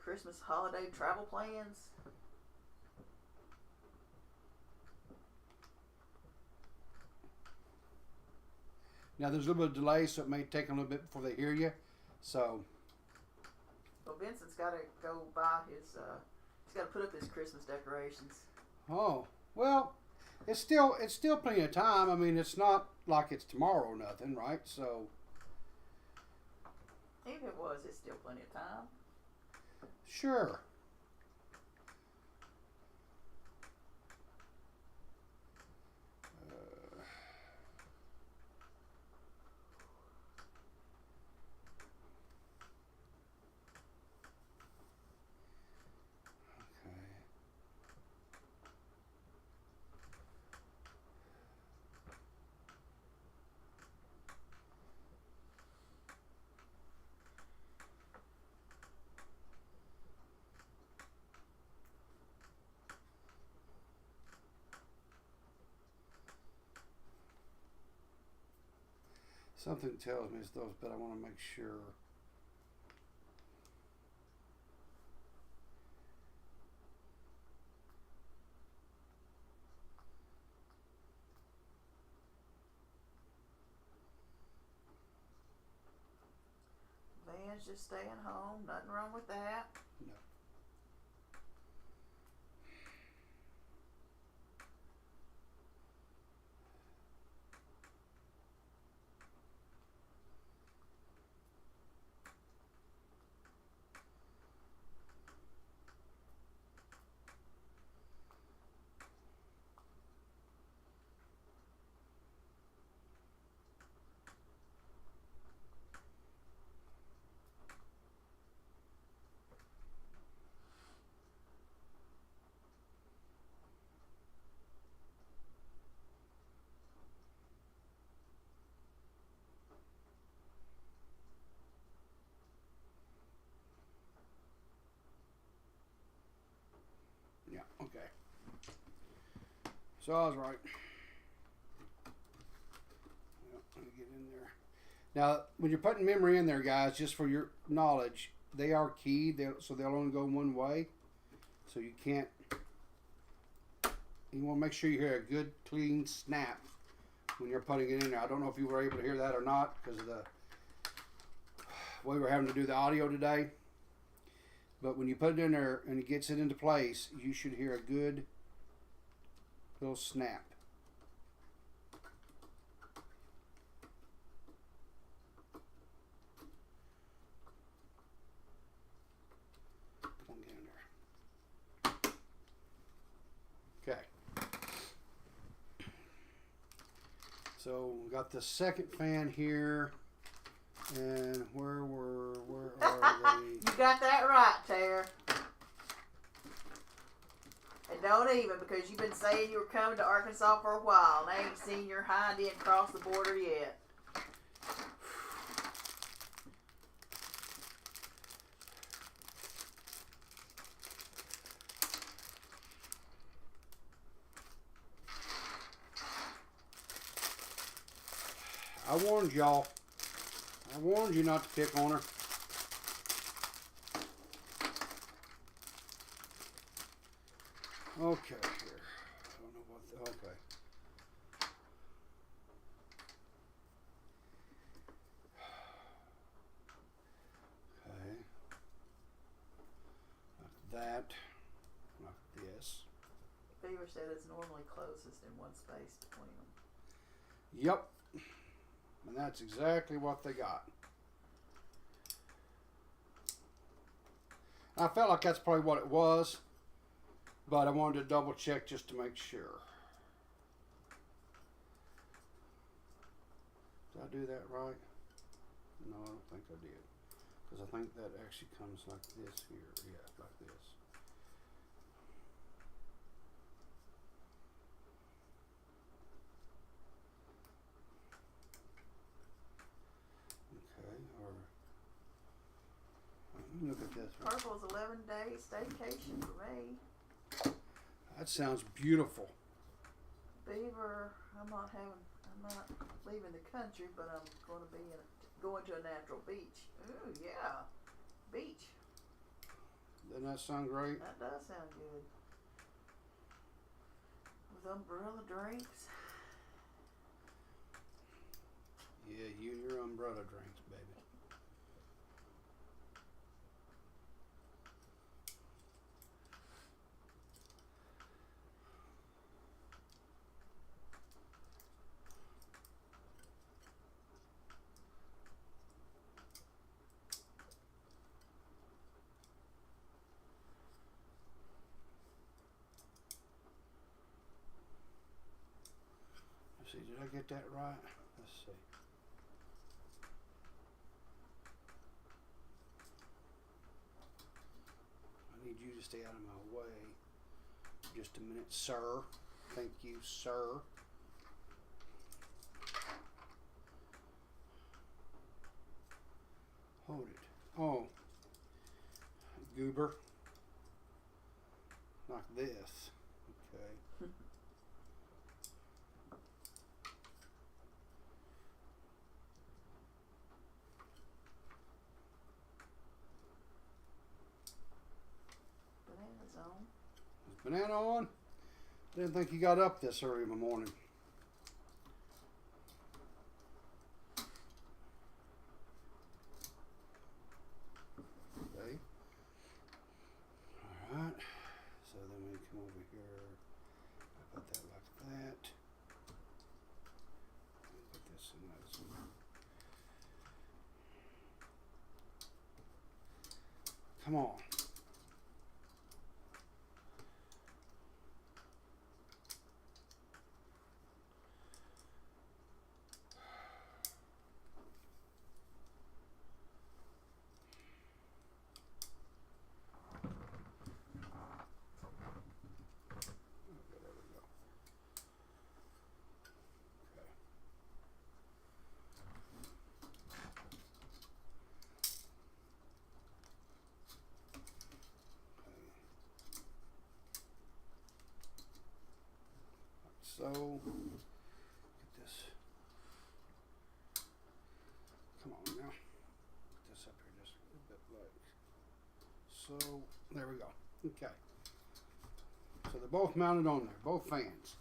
Christmas holiday travel plans? Now there's a little bit of delay, so it may take a little bit before they hear you. So. Well, Vincent's got to go buy his. He's got to put up his Christmas decorations. Oh well, it's still plenty of time. I mean, it's not like it's tomorrow or nothing, right? So. Even if it was, it's still plenty of time. Sure. Something tells me it's those, but I want to make sure. is just staying home. Nothing wrong with that. No. Yeah, okay. So I was right. Well, let me get in there. Now, when you're putting memory in there, guys, just for your knowledge, they are keyed, so they'll only go one way. So you can't. You want to make sure you hear a good, clean snap when you're putting it in there. I don't know if you were able to hear that or not because of the way we're having to do the audio today. But when you put it in there and it gets it into place, you should hear a good little snap. Come on, get in there. Okay. So we got the second fan here. And where are they? You got that right, Tara. And don't even, because you've been saying you were coming to Arkansas for a while, and I ain't seen your hind end cross the border yet. I warned y'all. I warned you not to pick on her. Okay, here. I don't know what the, okay. Okay. Not that. Not this. Beaver said it's normally closest in one space between them. Yep. And that's exactly what they got. I felt like that's probably what it was, but I wanted to double check just to make sure. Did I do that right? No, I don't think I did. Because I think that actually comes like this here. Yeah, like this. Look at this one. Purple's 11-day staycation for me. That sounds beautiful. Beaver, I'm not leaving the country, but I'm going to be going to a natural beach. Ooh, yeah, beach. Doesn't that sound great? That does sound good. With umbrella drinks. Yeah, you and your umbrella drinks, baby. Let's see, did I get that right? Let's see. I need you to stay out of my way. Just a minute, sir. Thank you, sir. Hold it. Oh. Goober. Like this. Okay. Banana's on. Is banana on? Didn't think you got up this early in the morning. Come on. So, get this. Come on now. Get this up here just a bit like so. There we go. Okay. So they're both mounted on there, both fans.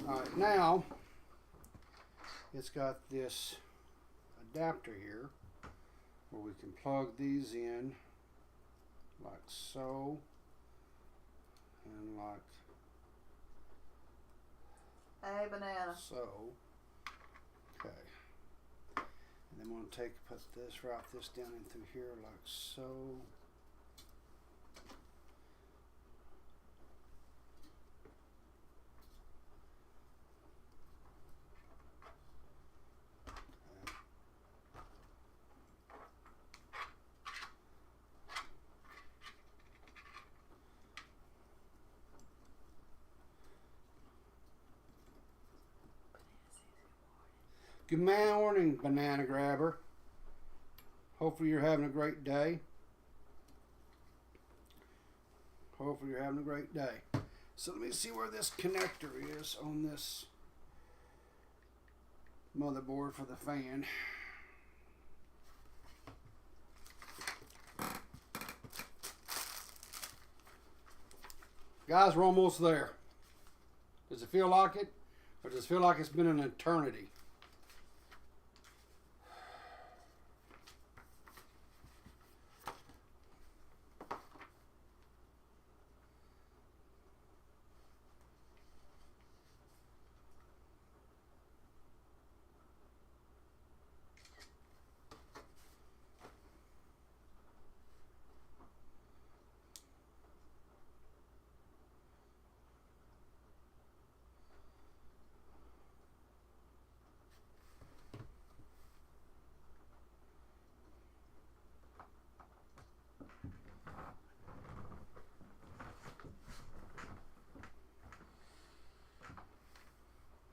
All right, now it's got this adapter here where we can plug these in like so and like Hey, banana. so. Okay. And then I'm going to put this, route this down in through here like so. Good morning, banana grabber. Hopefully you're having a great day. Hopefully you're having a great day. So let me see where this connector is on this motherboard for the fan. Guys, we're almost there. Does it feel like it? Or does it feel like it's been an eternity?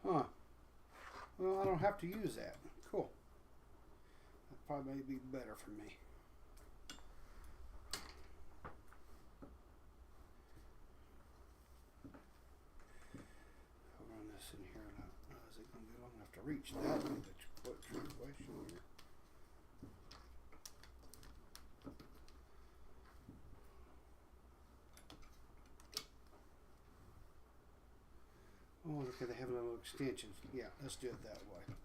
Huh. Well, I don't have to use that. Cool. That probably may be better for me. I'll run this in here. Now, is it going to be long enough to reach that? That's what trick question here. Oh, okay, they have a little extension. Yeah, let's do it that way.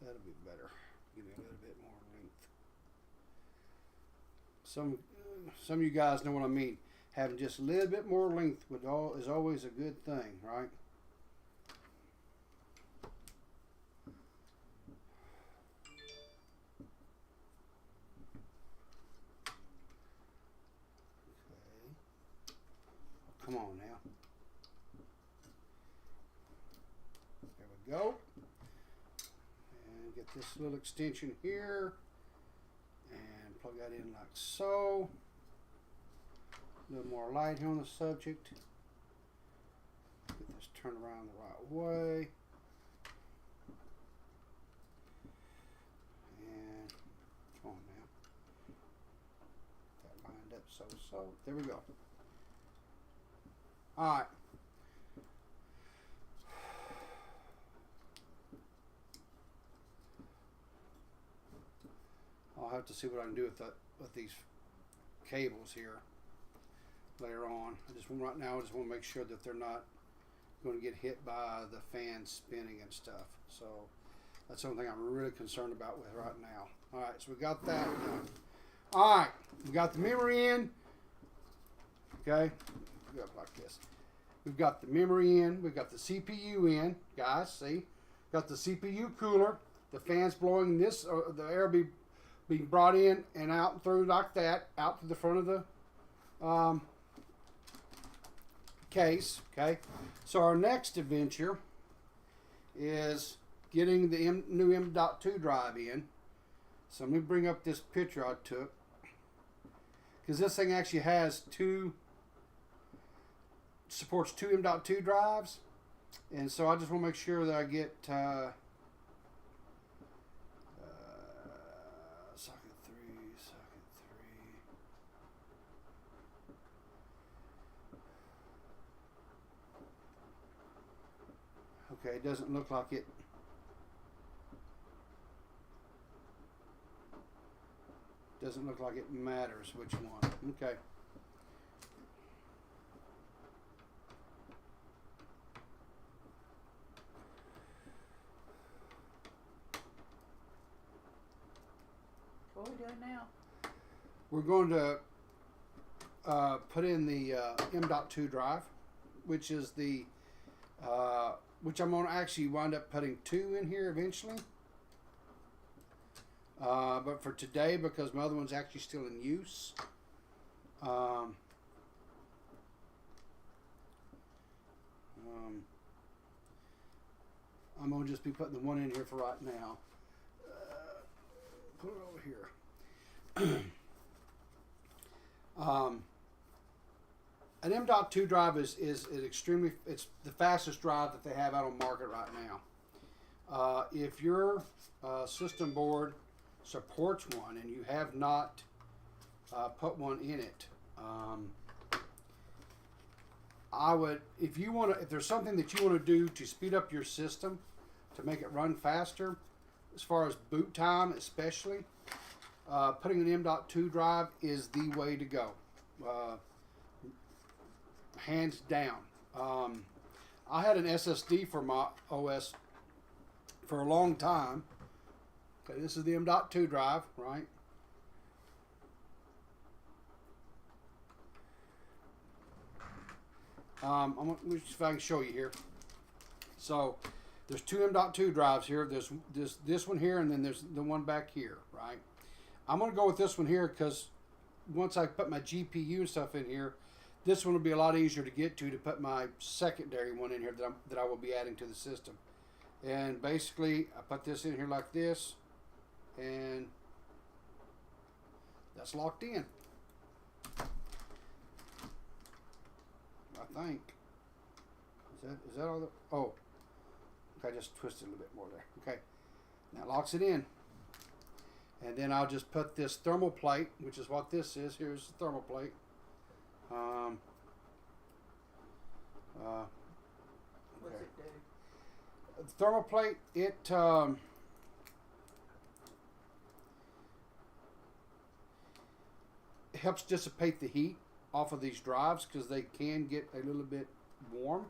That'll be better. Give me a little bit more length. Some of you guys know what I mean. Having just a little bit more length is always a good thing, right? Okay. Come on now. There we go. And get this little extension here and plug that in like so. A little more light here on the subject. Get this turned around the right way. And come on now. That lined up so. There we go. Alright. I'll have to see what I can do with these cables here later on. Right now I just want to make sure that they're not going to get hit by the fan spinning and stuff. So that's the only thing I'm really concerned about with right now. All right, so we got that done. All right, we got the memory in. Okay, go up like this. We've got the memory in. We've got the CPU in. Guys, see? Got the CPU cooler. The fan's blowing this, the air will be being brought in and out and through like that, out to the front of the case. Okay, so our next adventure is getting the new M.2 drive in. So let me bring up this picture I took, because this thing actually has supports two M.2 drives, and so I just want to make sure that I get socket 3, socket 3. Okay, it doesn't look like it. Doesn't look like it matters which one. Okay. What are we doing now? We're going to put in the M.2 drive, which is the which I'm going to actually wind up putting 2 in here eventually. But for today, because my other one's actually still in use, I'm going to just be putting the one in here for right now. Put it over here. An M.2 drive is extremely, it's the fastest drive that they have out on the market right now. If your system board supports one and you have not put one in it, I would, if there's something that you want to do to speed up your system to make it run faster, as far as boot time especially, putting an M.2 drive is the way to go, hands down. I had an SSD for my OS for a long time. Okay, this is the M.2 drive, right? Let me see if I can show you here. So there's 2 M.2 drives here. There's this one here, and then there's the one back here, right? I'm going to go with this one here because once I put my GPU and stuff in here, this one will be a lot easier to get to put my secondary one in here that I will be adding to the system. And basically, I put this in here like this, and that's locked in. I think. Is that all the, oh, okay, I just twisted a little bit more there. Okay, now it locks it in. And then I'll just put this thermal plate, which is what this is. Here's the thermal plate. What's it do? The thermal plate, it helps dissipate the heat off of these drives because they can get a little bit warm.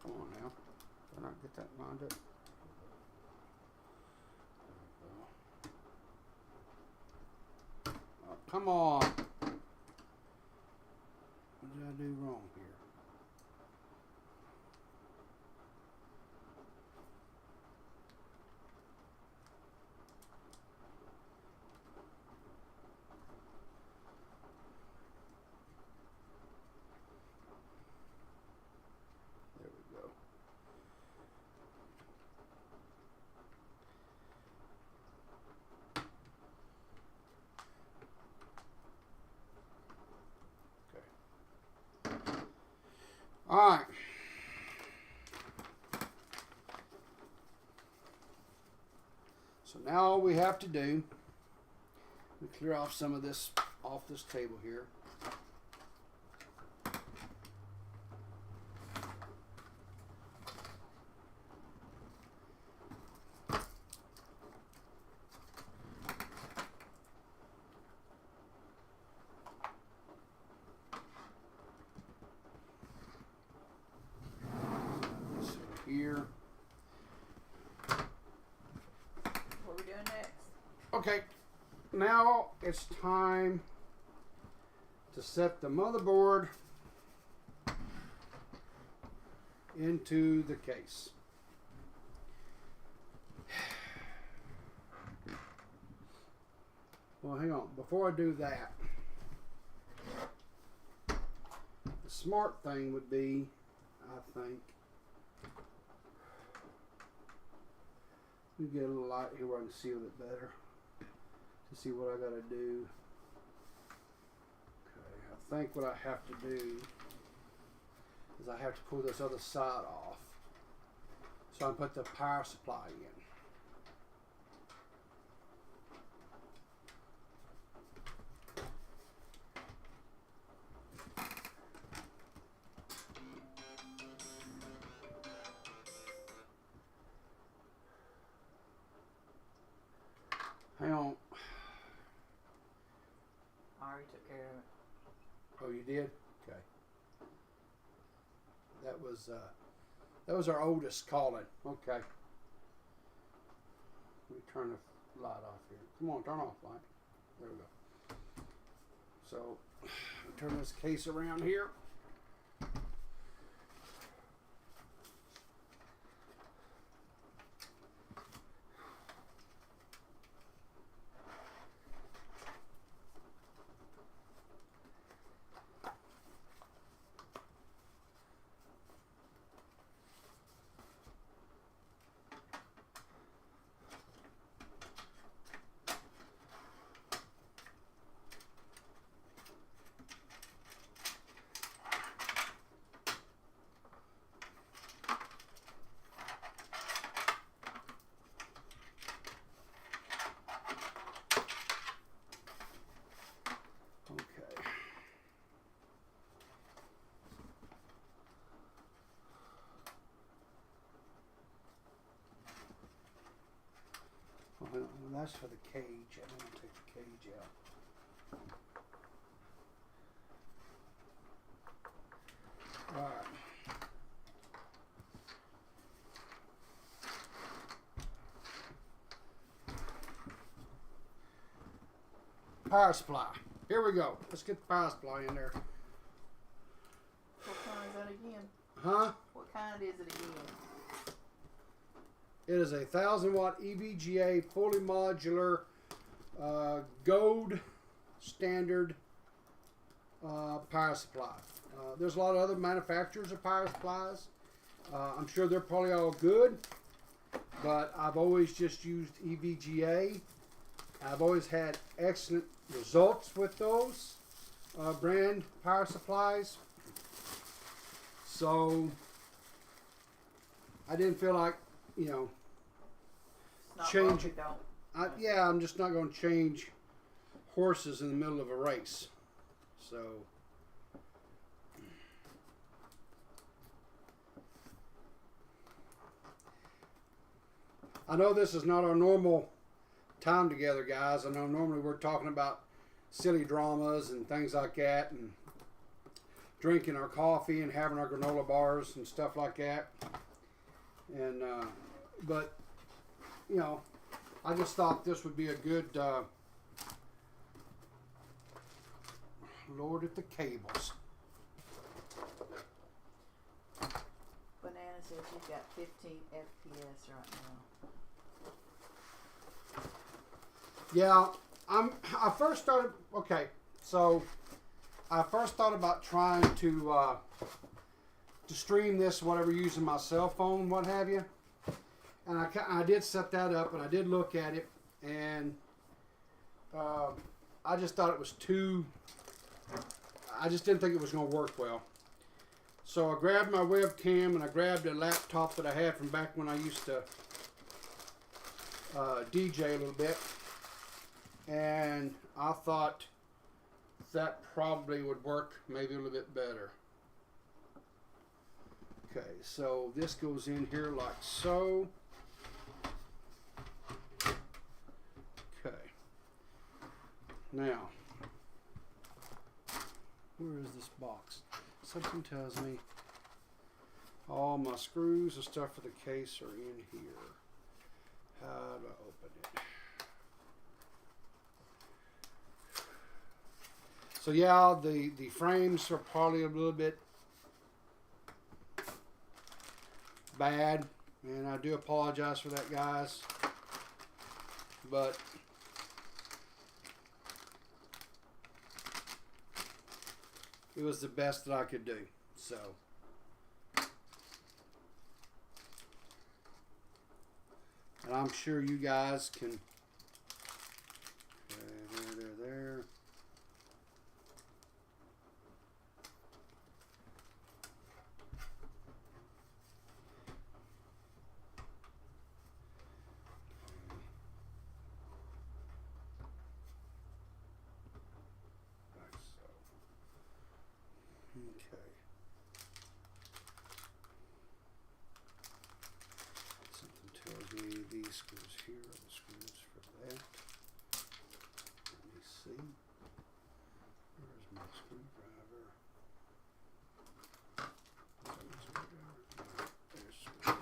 Come on now. Did I not get that lined up? Oh, come on. What did I do wrong here? There we go. All right. So now all we have to do, we clear off some of this off this table here. Okay, now it's time to set the motherboard into the case. Well, hang on. Before I do that, the smart thing would be, I think, let me get a little light here where I can see a bit better to see what I got to do. Okay, I think what I have to do is I have to pull this other side off so I can put the power supply in. Hang on. I already took care of it. Oh, you did? Okay. That was our oldest calling. Okay. Let me turn the light off here. Come on, turn off light. There we go. So, turn this case around here. Well, that's for the cage. I don't want to take the cage out. All right. Power supply. Here we go. Let's get the power supply in there. What kind is that again? Huh? What kind is it again? It is a 1,000-watt EVGA fully modular gold standard power supply. There's a lot of other manufacturers of power supplies. I'm sure they're probably all good, but I've always just used EVGA. I've always had excellent results with those brand power supplies. So I didn't feel like, you know, change it. Yeah, I'm just not going to change horses in the middle of a race. So I know this is not our normal time together, guys. I know normally we're talking about silly dramas and things like that, and drinking our coffee and having our granola bars and stuff like that. And but you know, I just thought this would be a good Lord at the cables. Banana says you've got 15 FPS right now. Yeah, I first started. Okay, so I first thought about trying to stream this, whatever, using my cell phone, what have you. And I did set that up, and I did look at it, and I just thought it was too. I just didn't think it was going to work well. So I grabbed my webcam and I grabbed a laptop that I had from back when I used to DJ a little bit, and I thought that probably would work maybe a little bit better. Okay, so this goes in here like so. Okay. Now, where is this box? Something tells me all my screws and stuff for the case are in here. How do I open it? So yeah, the frames are probably a little bit bad, and I do apologize for that, guys. But it was the best that I could do. So. And I'm sure you guys can. There. Like so. Okay. Something tells me these screws here are the screws for that. Let me see. Where's my screwdriver? There's screw.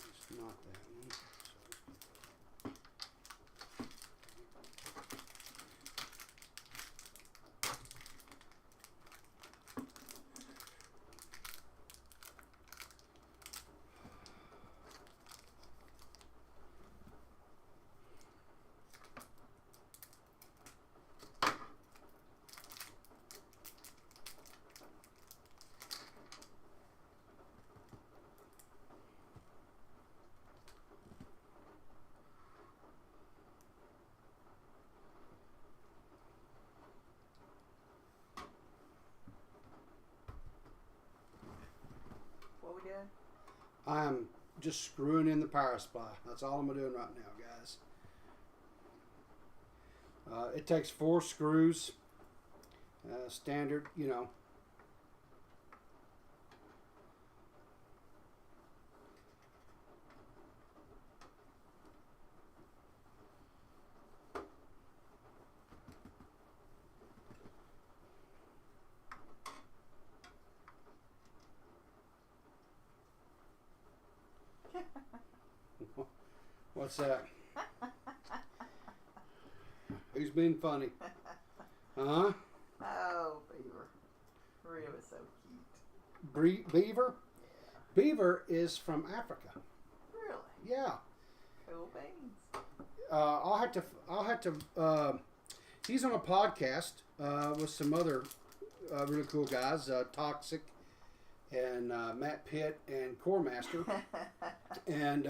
It's not that one. What we doing? I'm just screwing in the power supply. That's all I'm doing right now, guys. It takes 4 screws. Standard, you know. What's that? Who's being funny? Huh? Oh, Beaver. Rio is so cute. Beaver? Yeah. Beaver is from Africa. Really? Yeah. Cool beans. I'll have to. He's on a podcast with some other really cool guys, Toxic and Matt Pitt and Core Master, and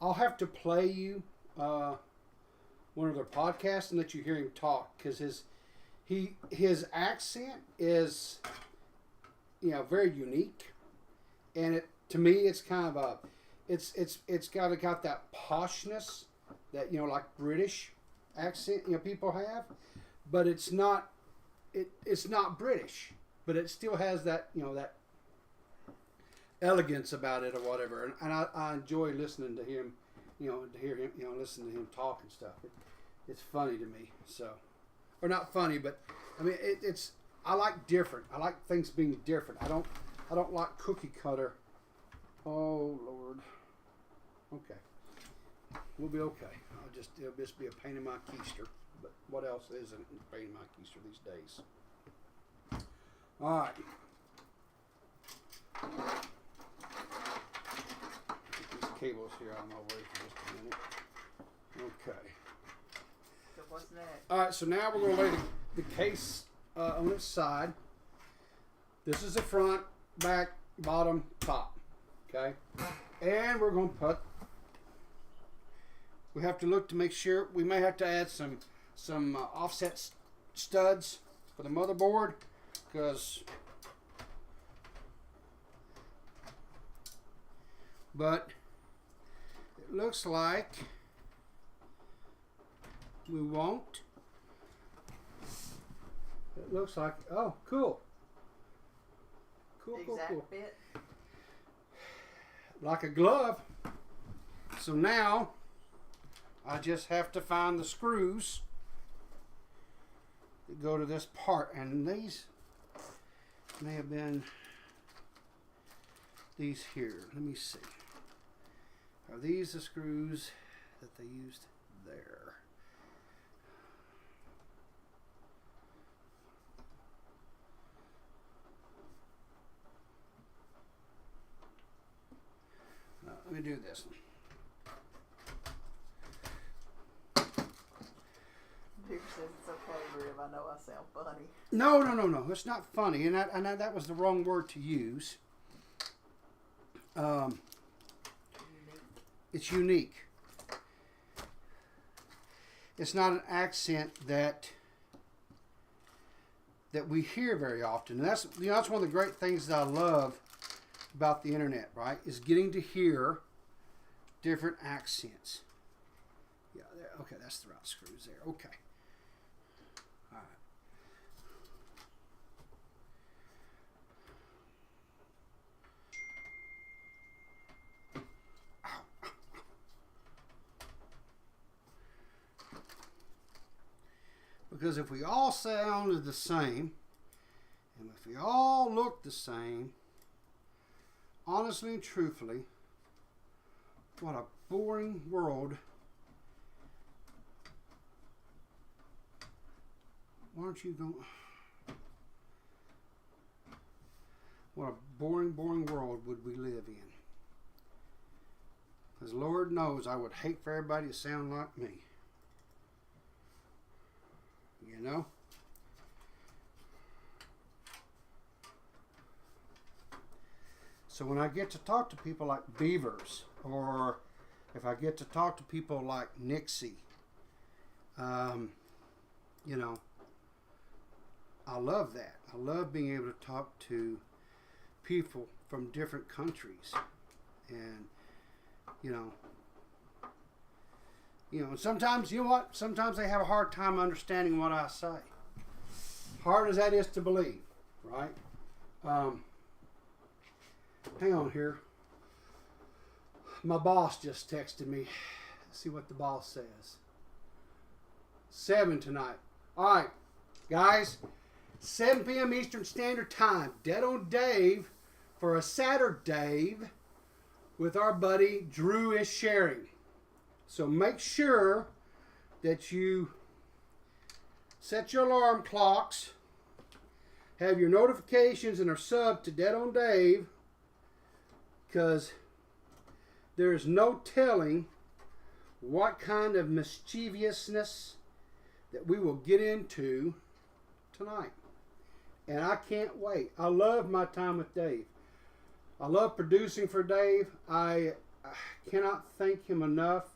I'll have to play you one of their podcasts and let you hear him talk, because his accent is, you know, very unique, and to me it's kind of a it's got that poshness that, you know, like British accent, you know, people have, but it's not British, but it still has that, you know, that elegance about it or whatever, and I enjoy listening to him, you know, listen to him talk and stuff. It's funny to me, so, or not funny, but I mean it's I like different. I like things being different. I don't like cookie cutter. Oh Lord. Okay, we'll be okay. It'll just be a pain in my keister, but what else isn't a pain in my keister these days? All right. These cables here on my way for just a minute. Okay. So what's next? All right, so now we're going to lay the case on its side. This is the front, back, bottom, top. Okay? And we're going to put, we have to look to make sure, we may have to add some offset studs for the motherboard, because, but it looks like we won't. It looks like, oh, cool. Cool, cool, Exact cool. fit. Like a glove. So now I just have to find the screws that go to this part, and these may have been these here. Let me see. Are these the screws that they used there? Let me do this one. Peter says it's okay, Riv. I know I sound funny. No. It's not funny, and that was the wrong word to use. Unique. It's unique. It's not an accent that we hear very often, and that's that's one of the great things that I love about the internet, right? Is getting to hear different accents. Yeah, there. Okay, that's the right screws there. Okay. All right. Because if we all sounded the same, and if we all looked the same, honestly and truthfully, what a boring world. Why don't you go? What a boring world would we live in. Because Lord knows I would hate for everybody to sound like me. You know? So when I get to talk to people like Beavers, or if I get to talk to people like Nixie, you know, I love that. I love being able to talk to people from different countries, and you know, sometimes, you know what? Sometimes they have a hard time understanding what I say. Hard as that is to believe, right? Hang on here. My boss just texted me. Let's see what the boss says. 7 tonight. All right, guys. 7 p.m. Eastern Standard Time. Dead on Dave for a Saturday with our buddy Drew is sharing. So make sure that you set your alarm clocks, have your notifications, and are subbed to Dead on Dave, because there is no telling what kind of mischievousness that we will get into tonight. And I can't wait. I love my time with Dave. I love producing for Dave. I cannot thank him enough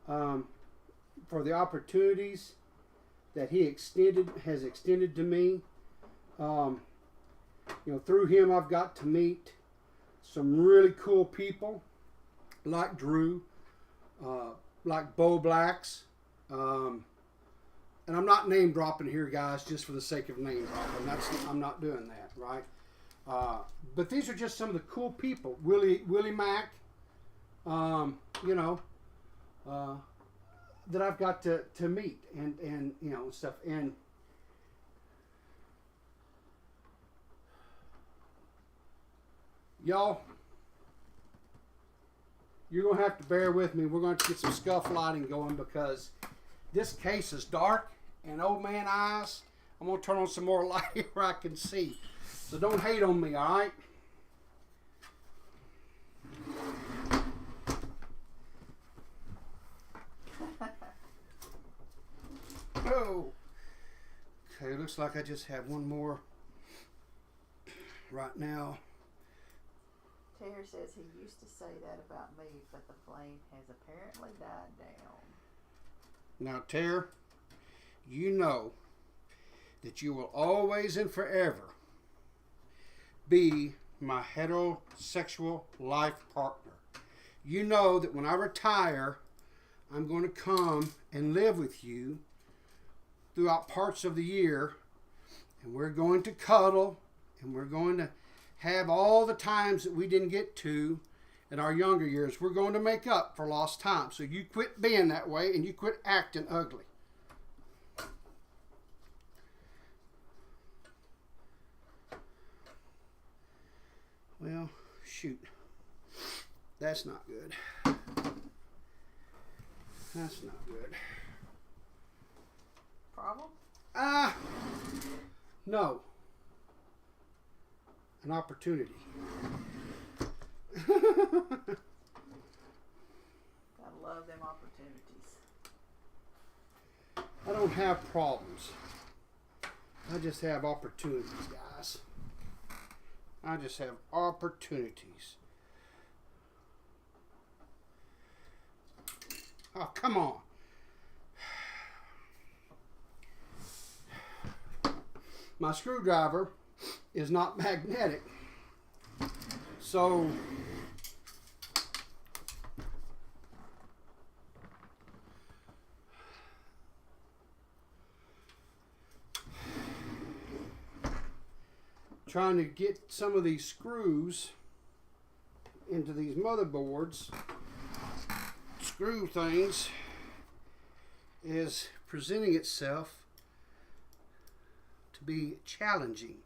for the opportunities that he has extended to me. Through him I've got to meet some really cool people like Drew, like Bo Blacks, and I'm not name dropping here, guys, just for the sake of name dropping. I'm not doing that, right? But these are just some of the cool people. Willie Mack, that I've got to meet and stuff. And y'all, you're going to have to bear with me. We're going to get some scuff lighting going because this case is dark and old man eyes. I'm going to turn on some more light where I can see. So don't hate on me, all right? Oh. Okay, looks like I just have one more right now. Terry says he used to say that about me, but the flame has apparently died down. Now, Terry, you know that you will always and forever be my heterosexual life partner. You know that when I retire, I'm going to come and live with you throughout parts of the year, and we're going to cuddle, and we're going to have all the times that we didn't get to in our younger years. We're going to make up for lost time. So you quit being that way, and you quit acting ugly. shoot. That's not good. That's not good. Problem? No. An opportunity. Gotta love them opportunities. I don't have problems. I just have opportunities, guys. I just have opportunities. Oh, come on. My screwdriver is not magnetic. So trying to get some of these screws into these motherboards, screw things, is presenting itself to be challenging.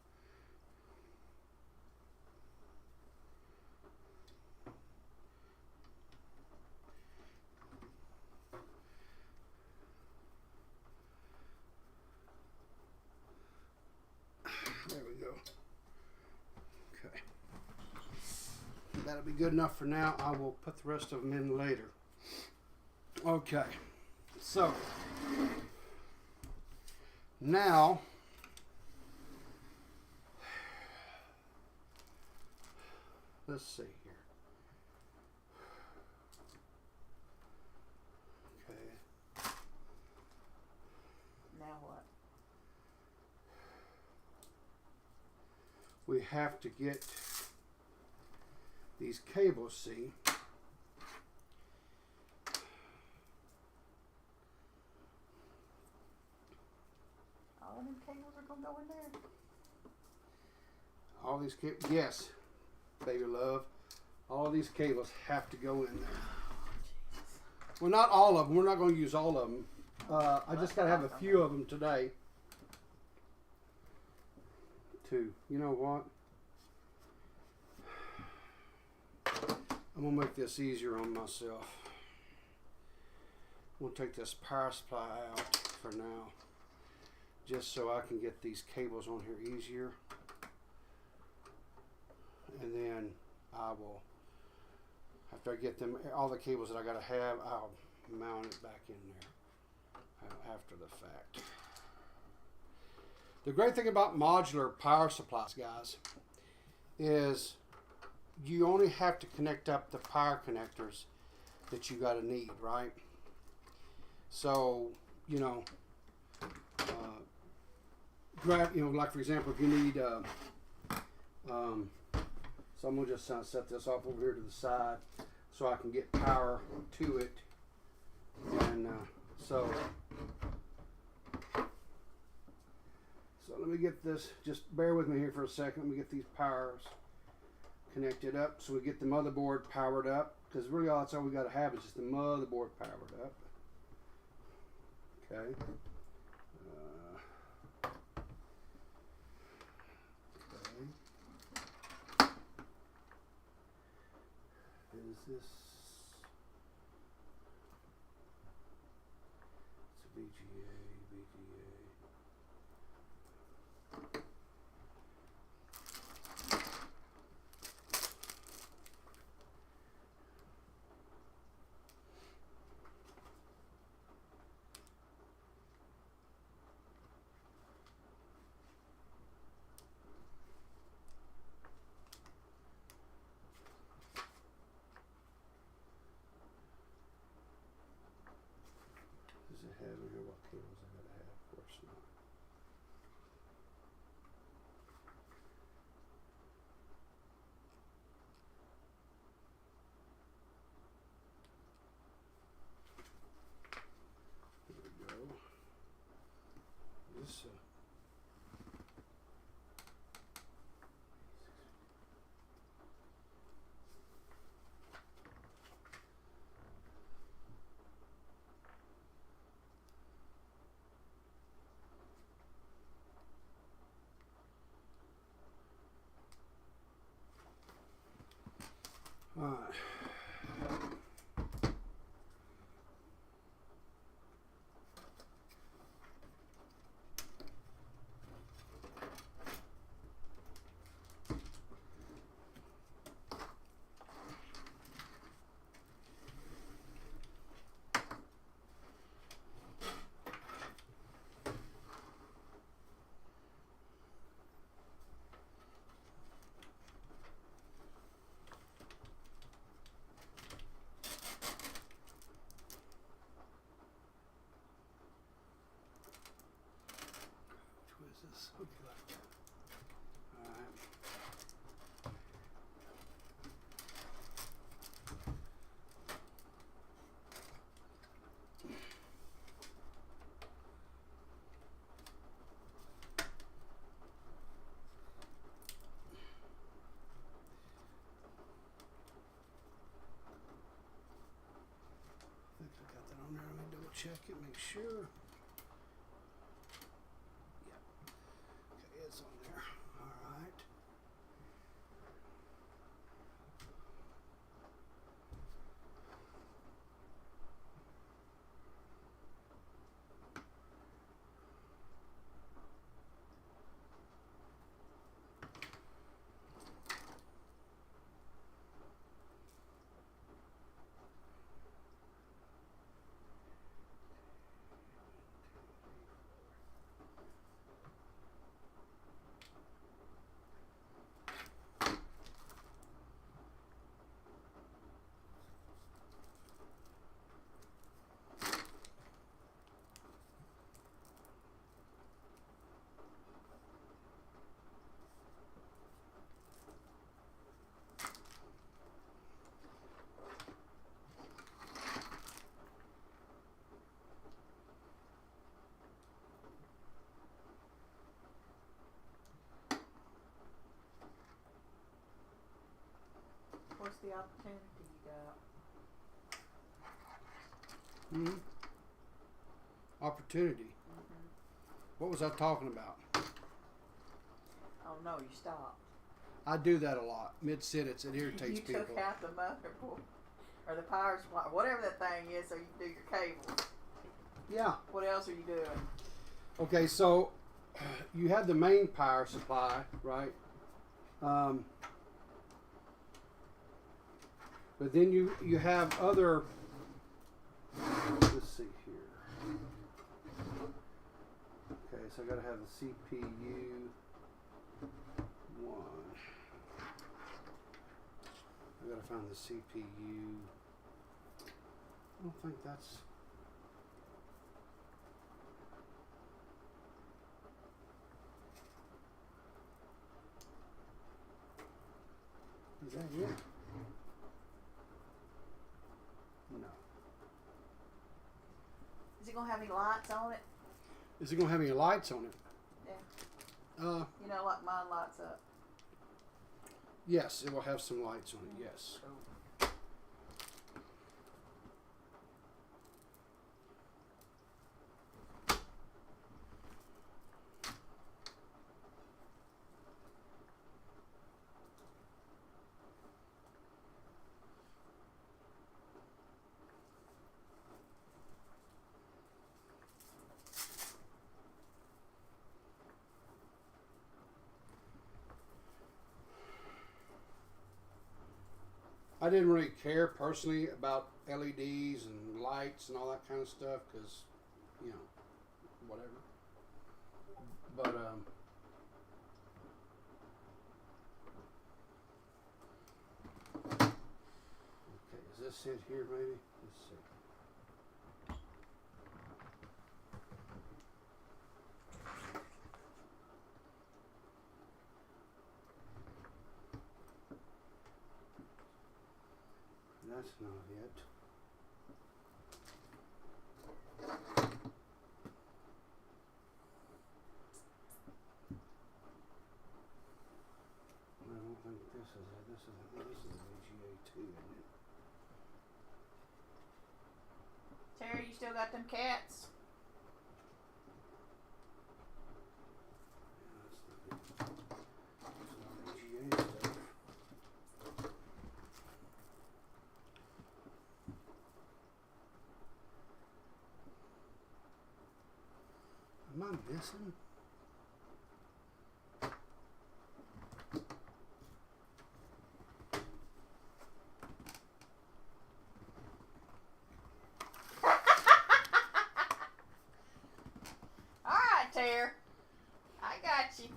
There we go. Okay. That'll be good enough for now. I will put the rest of them in later. Okay. So, now, let's see here. Okay. Now what? We have to get these cables, see? All them cables are gonna go in there? All these cables, yes, baby love. All these cables have to go in there. Well, not all of them. We're not going to use all of them. I just got to have a few of them today. You know what? I'm going to make this easier on myself. We'll take this power supply out for now, just so I can get these cables on here easier. And then I will, after I get them, all the cables that I got to have, I'll mount it back in there after the fact. The great thing about modular power supplies, guys, is you only have to connect up the power connectors that you got to need, right? So, you know, like for example, if you need, so I'm gonna just set this off over here to the side so I can get power to it, and so let me get this. Just bear with me here for a second. Let me get these powers connected up so we get the motherboard powered up, because really that's all we got to have is just the motherboard powered up. Okay. Is this? It's a VGA. Does it have in here what cables I gotta have? Of course not. There we go. This All right. This would be like that. All right. I think I got that on there. Let me double check it, make sure. It's on there. All right. What's the opportunity you got? Mm-hmm. Opportunity. Mm-hmm. What was I talking about? Oh no, you stopped. I do that a lot. Mid-sentence, it irritates You people. took out the motherboard or the power supply, whatever that thing is, so you can do your cables. Yeah. What else are you doing? Okay, so you have the main power supply, right? But then you have other. Let's see here. Okay, so I got to have the CPU one. I got to find the CPU. I don't think that's. Is that it? No. Is it gonna have any lights on it? Is it gonna have any lights on it? Yeah. You know, like mine lights up. Yes, it will have some lights on it. Yes. Cool. I didn't really care personally about LEDs and lights and all that kind of stuff because, you know, whatever. But okay, is this it here? Maybe. Let's see. That's not it. I don't think this is it. This is VGA 2, isn't it? Terry, you still got them cats? Yeah, that's not it. That's not VGA stuff. I missing? Alright, Tara. I got you.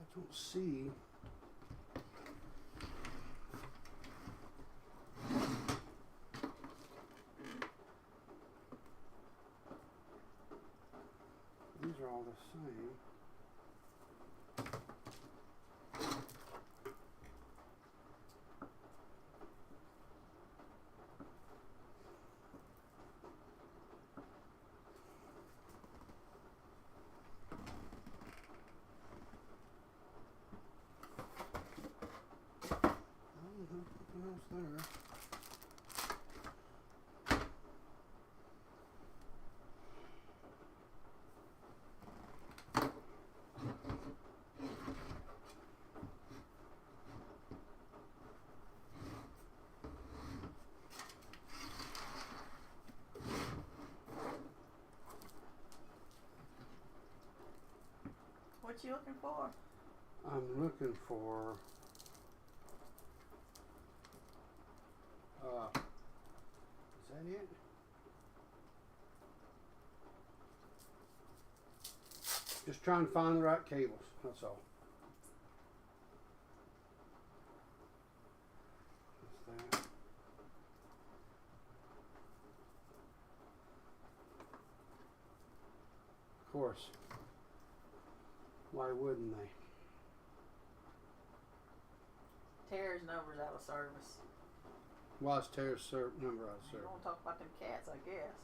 I don't see. These are all the same. Nothing else there. What you looking for? I'm looking for is that it? Just trying to find the right cables, that's all. That's that. Of course. Why wouldn't they? Tara's number's out of service. Why is Tara's number out of You service? don't talk about them cats, I guess.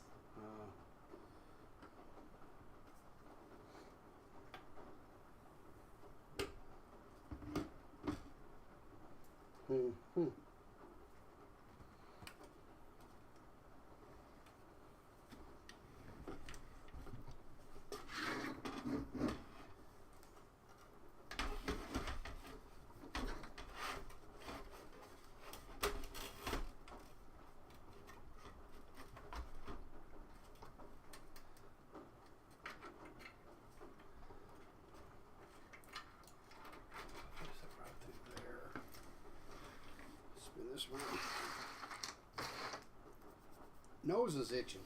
Hmm. This one. Nose is itching.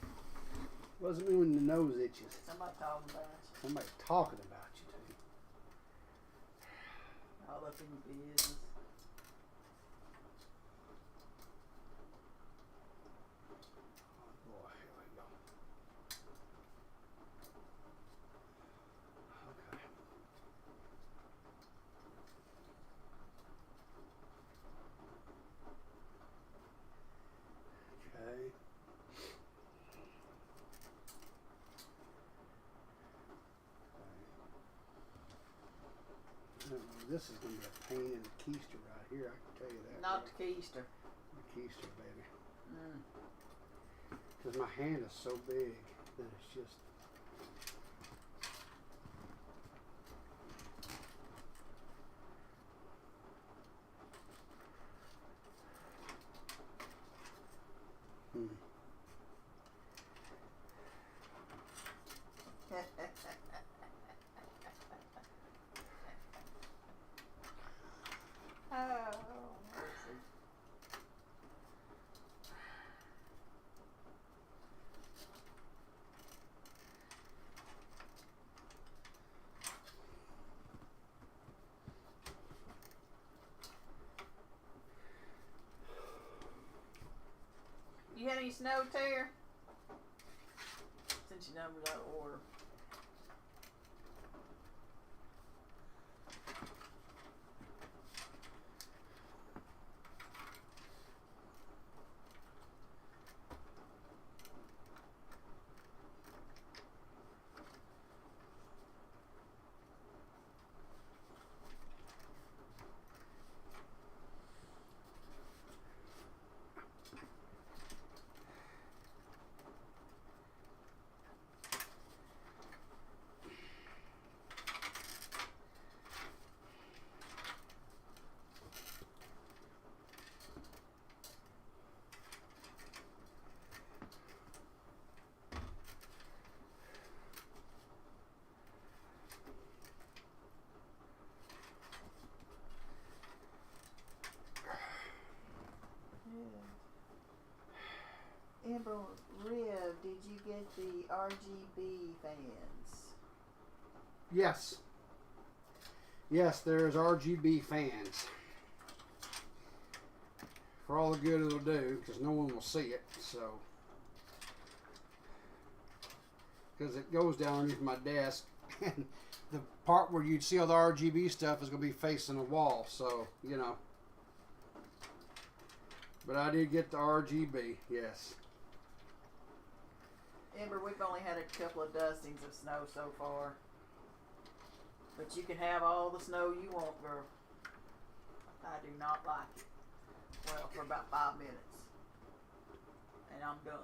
What does it mean when the nose itches? Somebody talking about you. Somebody talking about you, too. All up in your business. Oh boy, here we go. Okay. Okay. This is going to be a pain in the keister right here, I can tell you that. Not the keister. The keister, baby. Mm. Because my hand is so big that it's just... Oh, mercy. You had any snow, Tara? Since your number's out of order. did you get the RGB fans? Yes. Yes, there's RGB fans. For all the good it'll do, because no one will see it, so. Because it goes down underneath my desk, and the part where you'd see all the RGB stuff is going to be facing a wall, so, you know. But I did get the RGB, yes. Amber, we've only had a couple of dustings of snow so far. But you can have all the snow you want, girl. I do not like it. Well, for about 5 minutes. And I'm done.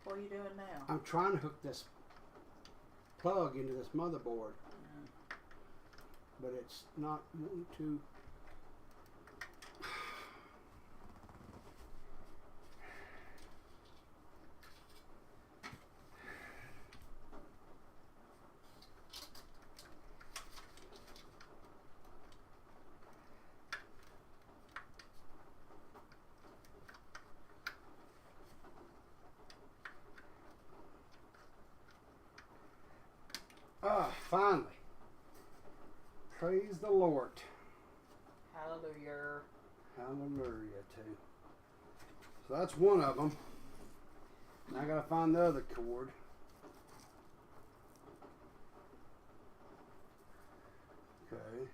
What are you doing now? I'm trying to hook this plug into this motherboard. But it's not wanting to. Finally. Praise the Lord. Hallelujah. Hallelujah, too. So that's one of them. Now I gotta find the other cord. Okay.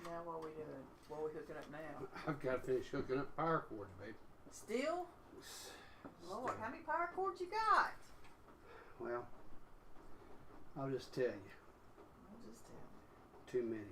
Now what are we doing? What are we hooking up now? I've got to finish hooking up power cords, babe. Still? Lord, how many power cords you got? Well, I'll just tell you. I'll just tell you. Too many.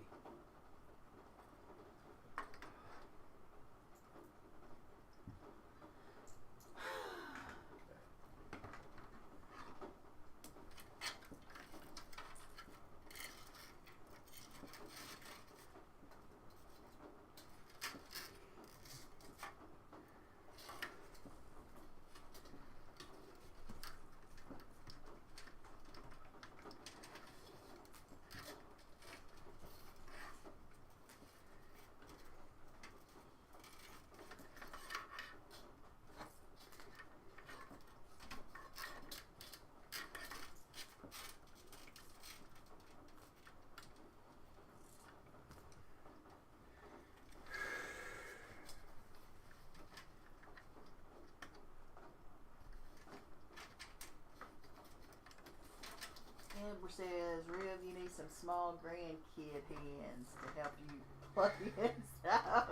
Amber says, Riv, you need some small grandkid hands to help you plug in stuff.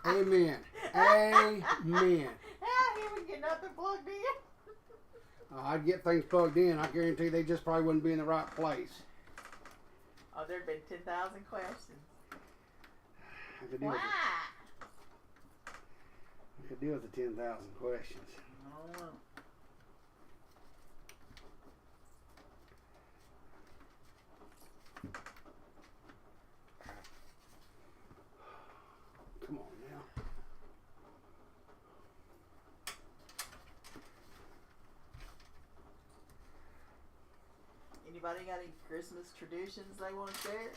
Amen. Amen. He would get nothing plugged in. I'd get things plugged in. I guarantee they just probably wouldn't be in the right place. Oh, there'd been 10,000 questions. I could deal Why? with it. I could deal with the 10,000 questions. I don't know. Come on now. Anybody got any Christmas traditions they want to share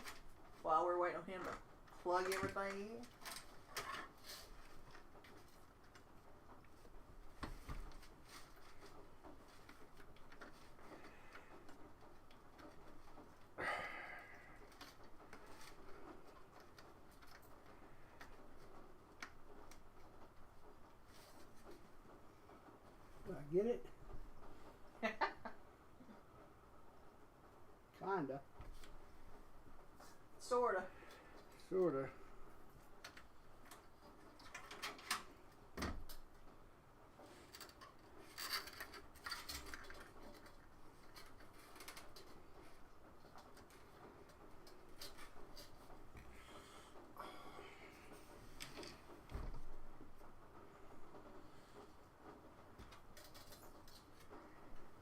while we're waiting on him to plug everything in? Do I get it? Kinda. Sorta. Sorta.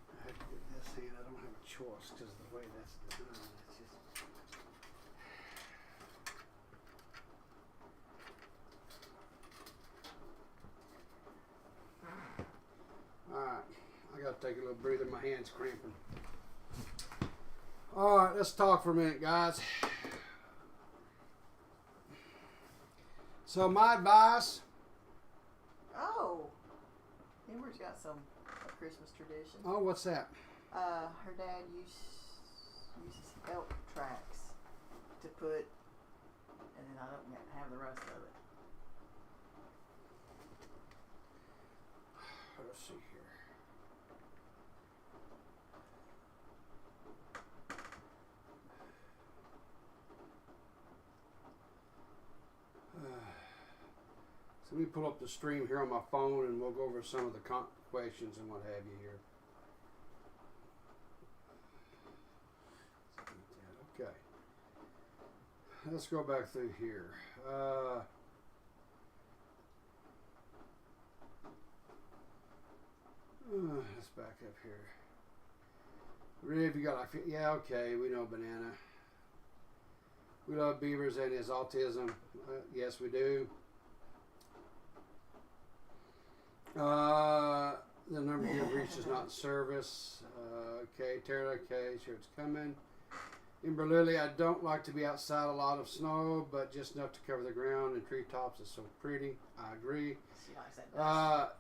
I have to get this hand. I don't have a choice because of the way that's designed. It's just. have to take a little breather. My hand's cramping. All right, let's talk for a minute, guys. So my advice. Oh, Emer's got a Christmas tradition. Oh, what's that? Her dad uses elk tracks to put, and then I don't have the rest of it. Let's see here. So let me pull up the stream here on my phone, and we'll go over some of the questions and what have you here. Okay. Let's go back through here. Let's back up here. Riv, you got like, yeah, okay, we know Banana. We love Beavers and his autism. Yes, we do. The number you have reached is not in service. Okay, Tara, okay, sure it's coming. Ember Lily, I don't like to be outside a lot of snow, but just enough to cover the ground and treetops is so pretty. I agree. She likes that.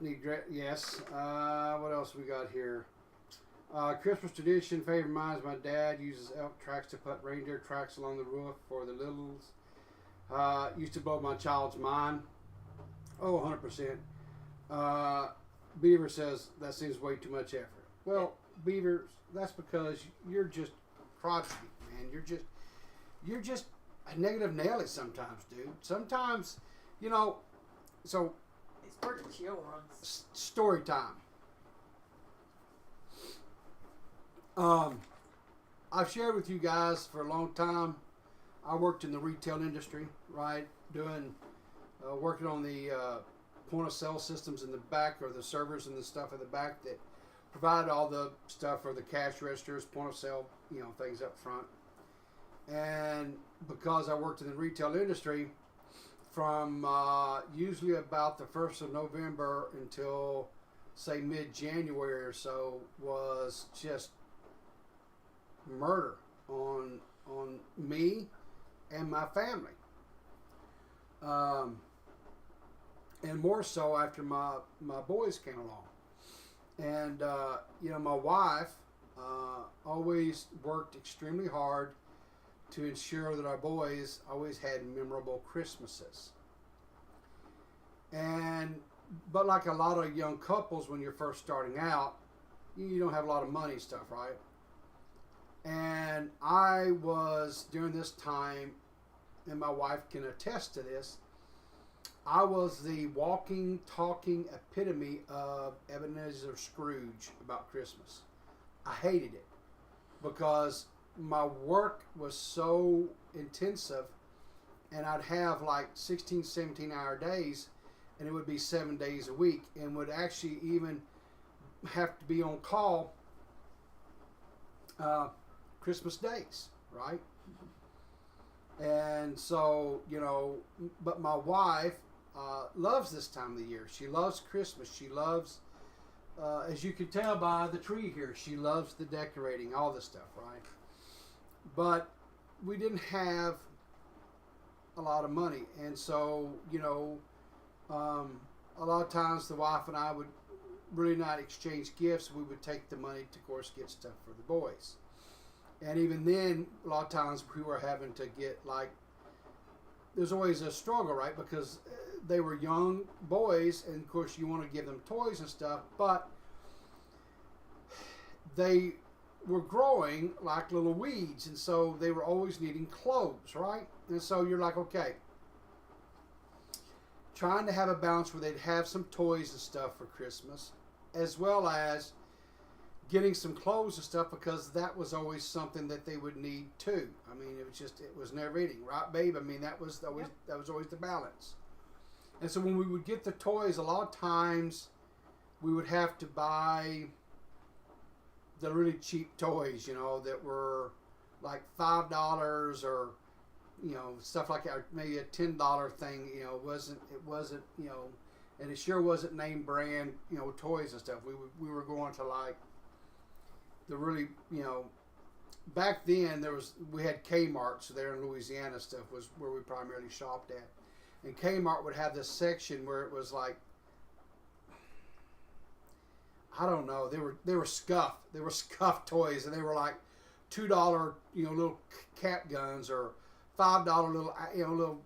Yes. What else we got here? Christmas tradition, favorite mine is my dad uses elk tracks to put reindeer tracks along the roof for the littles. Used to blow my child's mind. Oh, 100%. Beaver says that seems way too much effort. Well, Beaver, that's because you're just crotchety, man. You're just a negative Nelly sometimes, dude. Sometimes, so It's for the children. story time. I've shared with you guys for a long time. I worked in the retail industry, right? Working on the point of sale systems in the back, or the servers and the stuff in the back that provide all the stuff for the cash registers, point of sale, things up front. And because I worked in the retail industry, from usually about the 1st of November until say mid-January or so was just murder on me and my family. And more so after my boys came along. And, my wife always worked extremely hard to ensure that our boys always had memorable Christmases. But like a lot of young couples, when you're first starting out, you don't have a lot of money and stuff, right? And I was, during this time, and my wife can attest to this, I was the walking, talking epitome of Ebenezer Scrooge about Christmas. I hated it because my work was so intensive, and I'd have like 16, 17-hour days, and it would be 7 days a week, and would actually even have to be on call Christmas days, right? And so, but my wife loves this time of the year. She loves Christmas. She loves, as you can tell by the tree here, she loves the decorating, all this stuff, right? But we didn't have a lot of money. And so, a lot of times the wife and I would really not exchange gifts. We would take the money to, of course, get stuff for the boys. And even then, a lot of times we were having to get there's always a struggle, right? Because they were young boys, and of course you want to give them toys and stuff, but they were growing like little weeds, and so they were always needing clothes, right? And so you're like, okay, trying to have a balance where they'd have some toys and stuff for Christmas, as well as getting some clothes and stuff, because that was always something that they would need too. I mean, it was never ending, right, babe? I mean, that was always the balance. And so when we would get the toys, a lot of times we would have to buy the really cheap toys, that were like $5 or, stuff like that, or maybe a $10 thing, it wasn't, and it sure wasn't name brand, toys and stuff. We were going to like the really, back then we had Kmart's there in Louisiana. Stuff was where we primarily shopped at, and Kmart would have this section where it was like, I don't know, they were scuffed toys, and they were like $2 little cat guns, or $5 little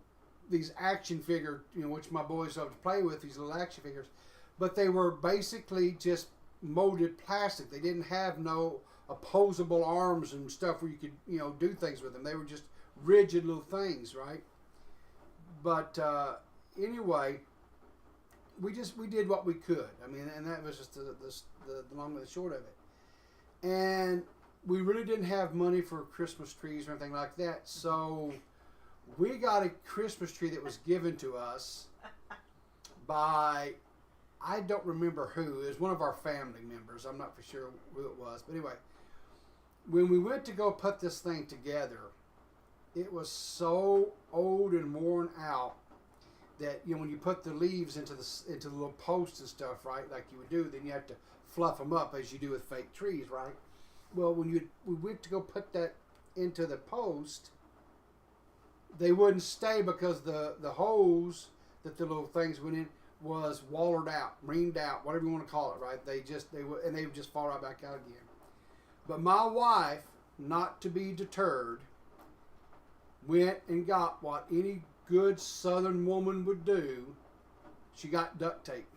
these action figure, which my boys love to play with, these little action figures, but they were basically just molded plastic. They didn't have no opposable arms and stuff where you could do things with them. They were just rigid little things, right? But anyway, we did what we could. I mean, and that was just the long and the short of it. And we really didn't have money for Christmas trees or anything like that, so we got a Christmas tree that was given to us by, I don't remember who. It was one of our family members. I'm not for sure who it was. But anyway, when we went to go put this thing together, it was so old and worn out that, when you put the leaves into the little posts and stuff, right, like you would do, then you have to fluff them up as you do with fake trees, right? Well, when we went to go put that into the post, they wouldn't stay because the holes that the little things went in was wallered out, reamed out, whatever you want to call it, right? They would just fall right back out again. But my wife, not to be deterred, went and got what any good Southern woman would do. She got duct tape,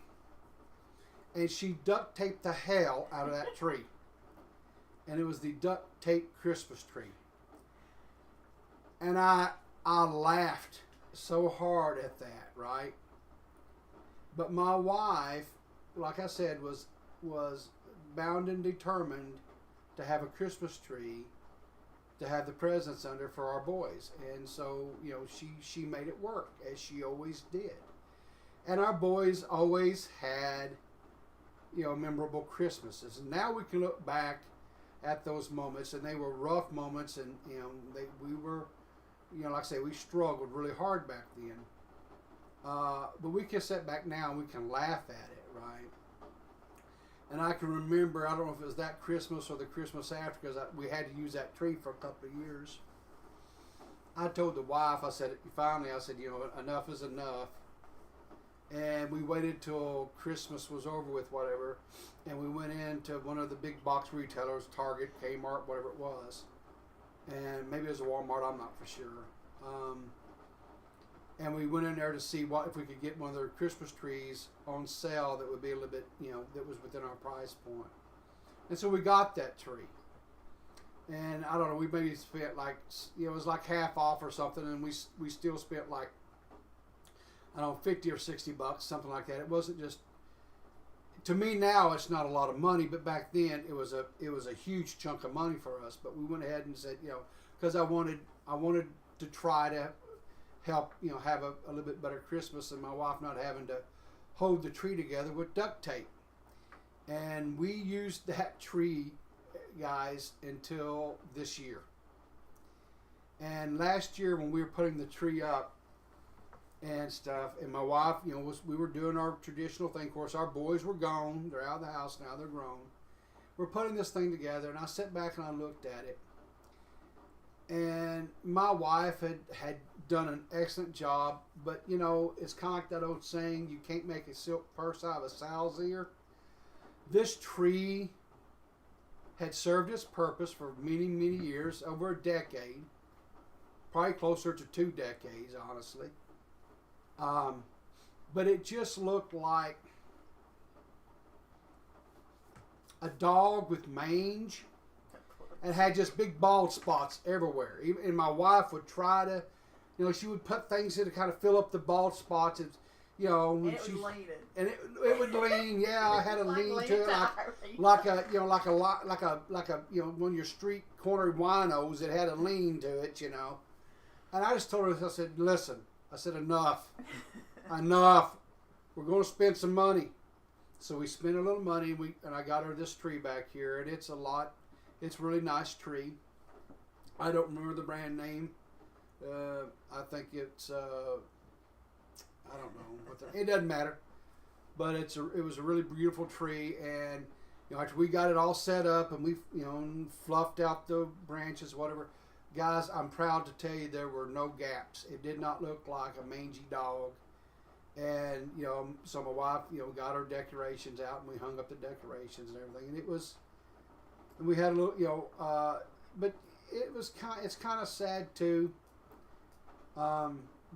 and she duct taped the hell out of that tree, and it was the duct tape Christmas tree. And I laughed so hard at that, right? But my wife, like I said, was bound and determined to have a Christmas tree to have the presents under for our boys. And so, she made it work, as she always did. And our boys always had, memorable Christmases. And now we can look back at those moments, and they were rough moments, and, we were, like I say, we struggled really hard back then. But we can sit back now and we can laugh at it, right? And I can remember, I don't know if it was that Christmas or the Christmas after, because we had to use that tree for a couple of years. I told the wife, I said, enough is enough. And we waited till Christmas was over with, whatever, and we went into one of the big box retailers, Target, Kmart, whatever it was. And maybe it was a Walmart, I'm not for sure. And we went in there to see if we could get one of their Christmas trees on sale that would be a little bit, that was within our price point. And so we got that tree. And I don't know, we maybe spent like, it was like half off or something, and we still spent like, I don't know, $50 or $60, something like that. It wasn't just, to me now it's not a lot of money, but back then it was a huge chunk of money for us. But we went ahead and said, because I wanted to try to help, have a little bit better Christmas, and my wife not having to hold the tree together with duct tape. And we used that tree, guys, until this year. And last year when we were putting the tree up and stuff, and my wife, we were doing our traditional thing. Of course, our boys were gone. They're out of the house now. They're grown. We're putting this thing together, and I sat back and I looked at it. And my wife had done an excellent job, but it's kind of like that old saying, you can't make a silk purse out of a sow's ear. This tree had served its purpose for many, many years, over a decade, probably closer to 2 decades, honestly. But it just looked like a dog with mange. And had just big bald spots everywhere. And my wife would try to, she would put things in to kind of fill up the bald spots. And, and it was leaning. And it would lean. Yeah, I had a like lean to it, like one of your street corner winos that had a lean to it, And I just told her, I said, listen, enough, enough. We're going to spend some money. So we spent a little money, and I got her this tree back here, and it's a lot. It's a really nice tree. I don't remember the brand name. I think it's, I don't know. It doesn't matter. but it was a really beautiful tree, and after we got it all set up and we fluffed out the branches, whatever, guys, I'm proud to tell you there were no gaps. It did not look like a mangy dog. And so my wife got our decorations out, and we hung up the decorations and everything, and we had a little but it's kind of sad too,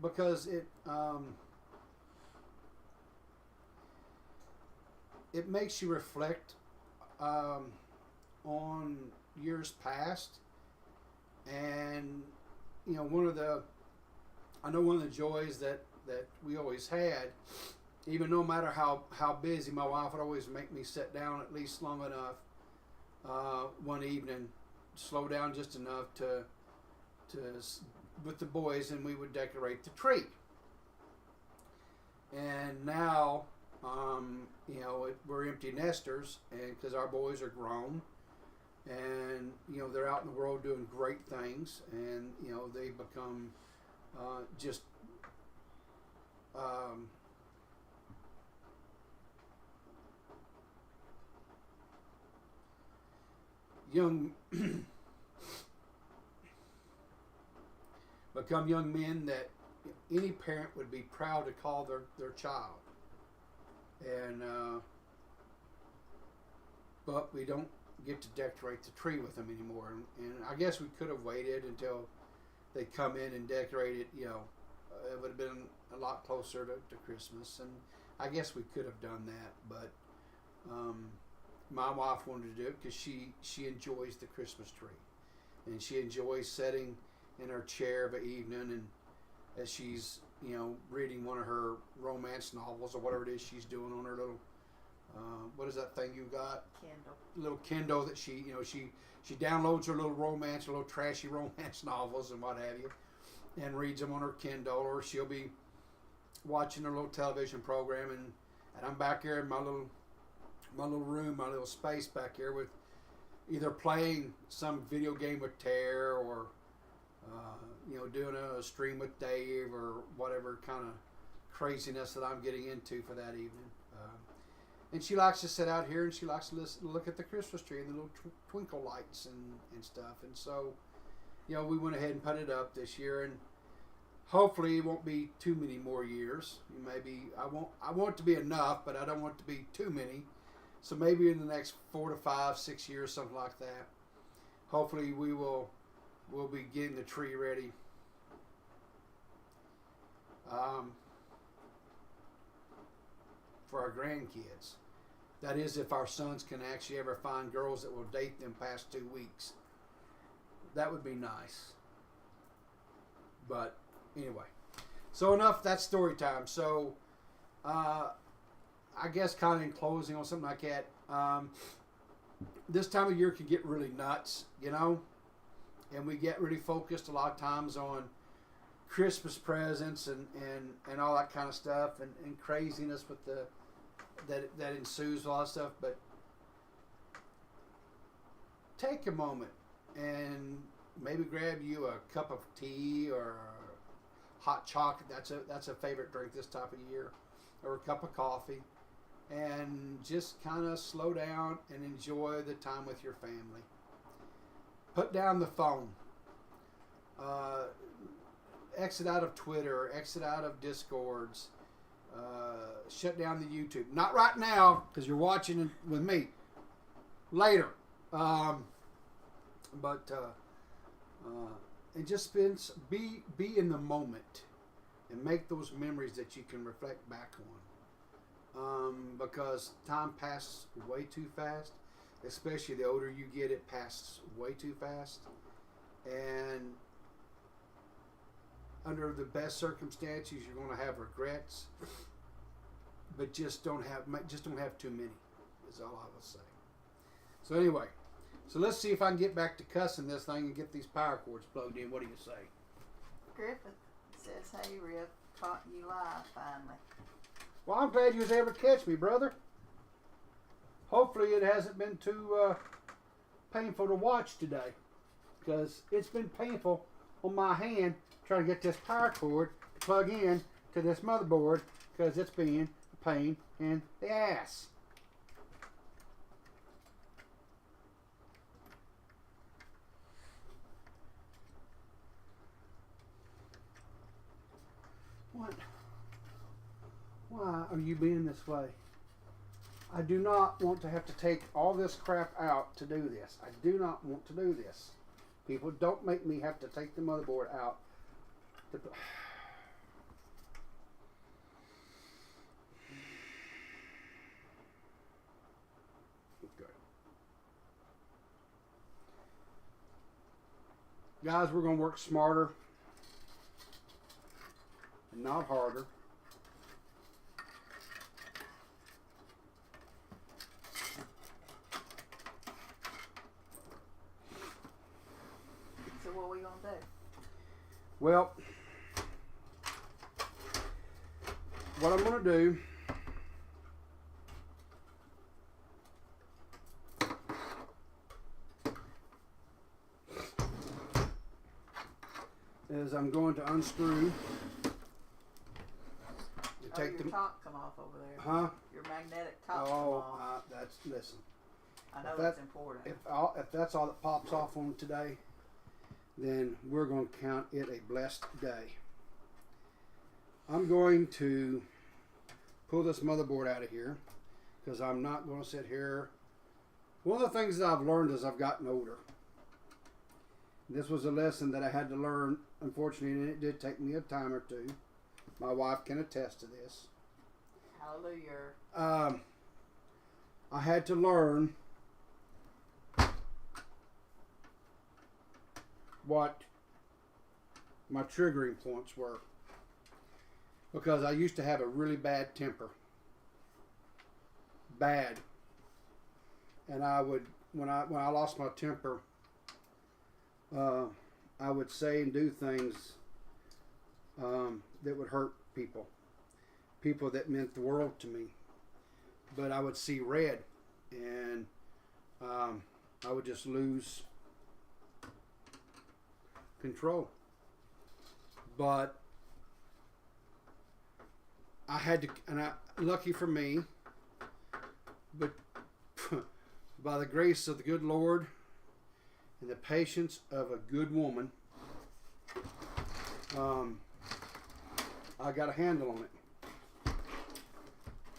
because it makes you reflect on years past, and one of the joys that we always had, even no matter how busy, my wife would always make me sit down at least long enough one evening, slow down just enough to with the boys, and we would decorate the tree. And now we're empty nesters, and because our boys are grown, and they're out in the world doing great things, and they become just young men that any parent would be proud to call their child. And but we don't get to decorate the tree with them anymore, and I guess we could have waited until they come in and decorate it. It would have been a lot closer to Christmas, and I guess we could have done that, but my wife wanted to do it because she enjoys the Christmas tree, and she enjoys sitting in her chair of an evening, and as she's reading one of her romance novels or whatever it is she's doing on her little what is that thing you got? Kindle. Little Kindle that she downloads her little romance, her little trashy romance novels and what have you, and reads them on her Kindle, or she'll be watching her little television program, and I'm back here in my little room, my little space back here, with either playing some video game with Tara, or doing a stream with Dave, or whatever kind of craziness that I'm getting into for that evening. And she likes to sit out here, and she likes to look at the Christmas tree and the little twinkle lights and stuff. And so, we went ahead and put it up this year, and hopefully it won't be too many more years. Maybe I want it to be enough, but I don't want it to be too many. So maybe in the next 4 to 5, 6 years, something like that. Hopefully we'll be getting the tree ready. For our grandkids. That is, if our sons can actually ever find girls that will date them past 2 weeks. That would be nice. But anyway, so enough. That's story time. So I guess kind of in closing on something like that, this time of year can get really nuts, and we get really focused a lot of times on Christmas presents and all that kind of stuff, and craziness with that ensues, a lot of stuff. But take a moment and maybe grab you a cup of tea or hot chocolate. That's a favorite drink this time of year, or a cup of coffee, and just kind of slow down and enjoy the time with your family. Put down the phone. Exit out of Twitter, exit out of Discords, shut down the YouTube. Not right now, because you're watching it with me. Later. And just be in the moment, and make those memories that you can reflect back on. Because time passes way too fast, especially the older you get, it passes way too fast. And under the best circumstances, you're going to have regrets, but just don't have too many. Is all I will say. So anyway, so let's see if I can get back to cussing this thing and get these power cords plugged in. What do you say? Griffith says, "Hey, Rip, caught you live finally." Well, I'm glad you was able to catch me, brother. Hopefully, it hasn't been too painful to watch today, because it's been painful on my hand trying to get this power cord to plug in to this motherboard, because it's being a pain in the ass. What? Why are you being this way? I do not want to have to take all this crap out to do this. I do not want to do this. People, don't make me have to take the motherboard out. Okay. Guys, we're going to work smarter and not harder. So what are we gonna do? Well, what I'm going to do is I'm going to unscrew. Your top come off over there. Huh? Your magnetic top come Oh, off. listen. I know that's important. If that's all that pops off on today, then we're going to count it a blessed day. I'm going to pull this motherboard out of here because I'm not going to sit here. One of the things that I've learned as I've gotten older, this was a lesson that I had to learn, unfortunately, and it did take me a time or two. My wife can attest to this. Hallelujah. I had to learn what my triggering points were, because I used to have a really bad temper. Bad. And I would, when I lost my temper, I would say and do things that would hurt people that meant the world to me. But I would see red, and I would just lose control. But I had to, and lucky for me, but by the grace of the good Lord and the patience of a good woman, I got a handle on it.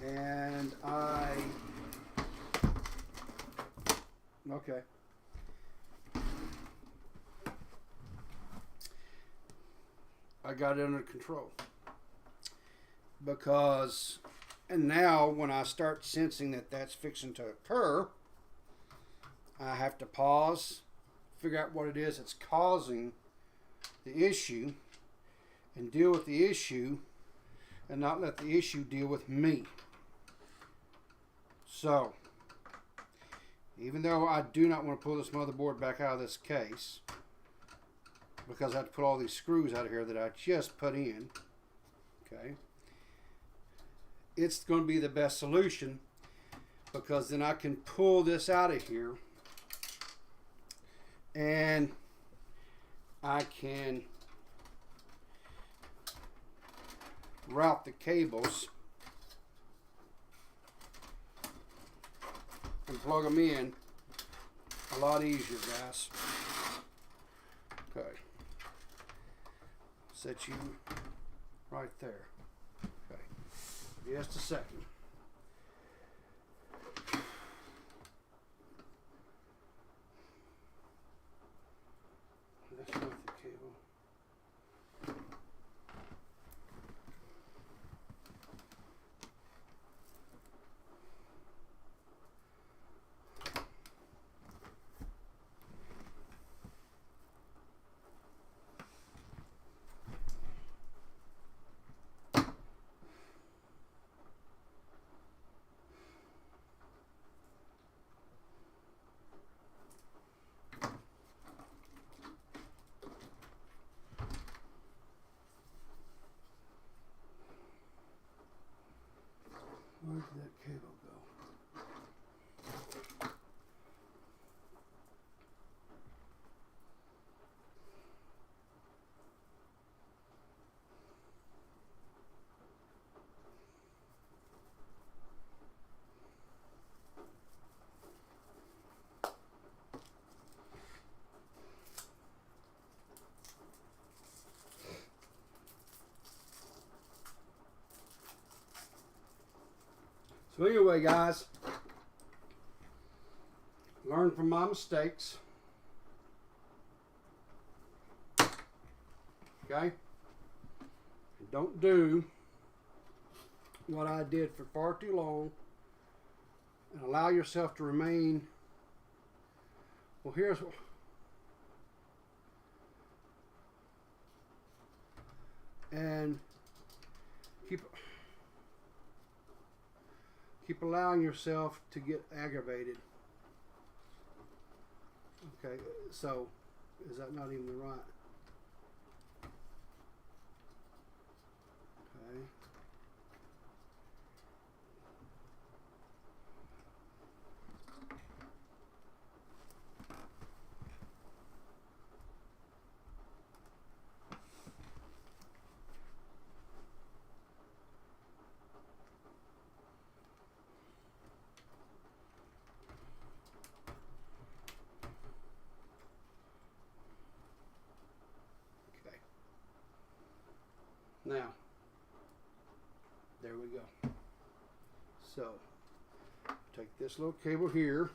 And okay. I got it under control. Because, and now when I start sensing that that's fixing to occur, I have to pause, figure out what it is that's causing the issue, and deal with the issue, and not let the issue deal with me. So, even though I do not want to pull this motherboard back out of this case, because I have to put all these screws out of here that I just put in, okay, it's going to be the best solution, because then I can pull this out of here and I can route the cables and plug them in a lot easier, guys. Okay. Set you right there. Okay. Just a second. That's not the cable. So anyway, guys, learn from my mistakes. Okay? And don't do what I did for far too long and allow yourself to remain. Well, here's and keep allowing yourself to get aggravated. Okay, so is that not even the right? Okay. Now, there we go. So, take this little cable here.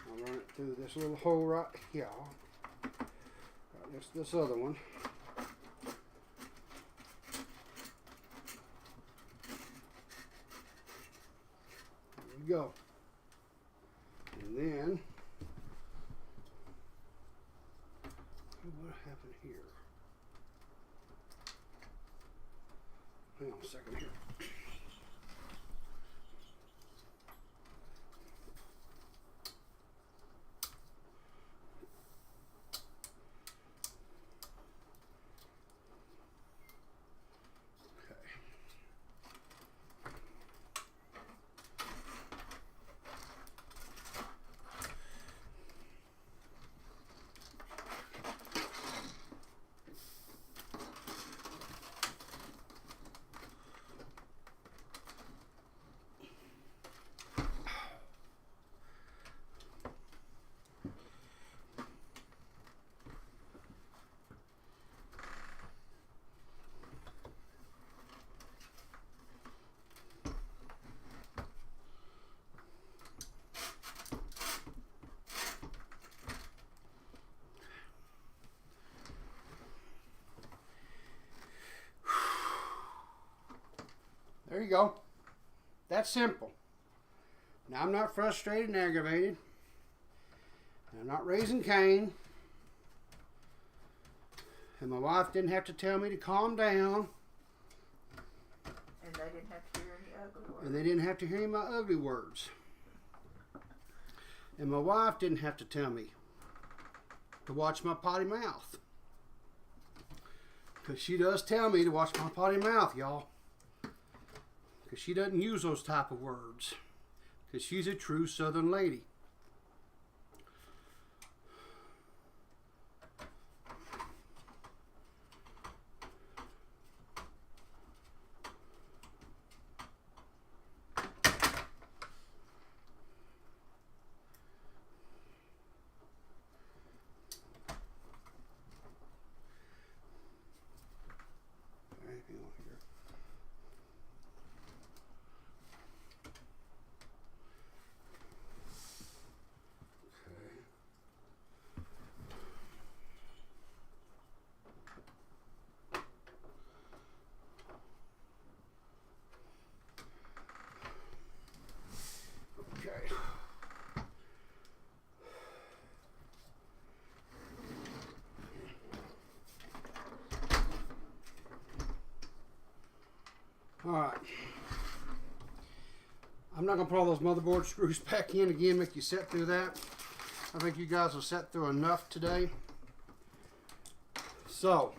I'll run it through this little hole right here. Right, this other one. There we go. And then, what happened here? Hang on a second here. There you go. That's simple. Now I'm not frustrated and aggravated. I'm not raising Cain. And my wife didn't have to tell me to calm down. And they didn't have to hear any ugly words. And they didn't have to hear my ugly words. And my wife didn't have to tell me to watch my potty mouth. Because she does tell me to watch my potty mouth, y'all. Because she doesn't use those type of words. Because she's a true Southern lady. Alright. I'm not going to put all those motherboard screws back in again, make you sit through that. I think you guys will sit through enough today. So,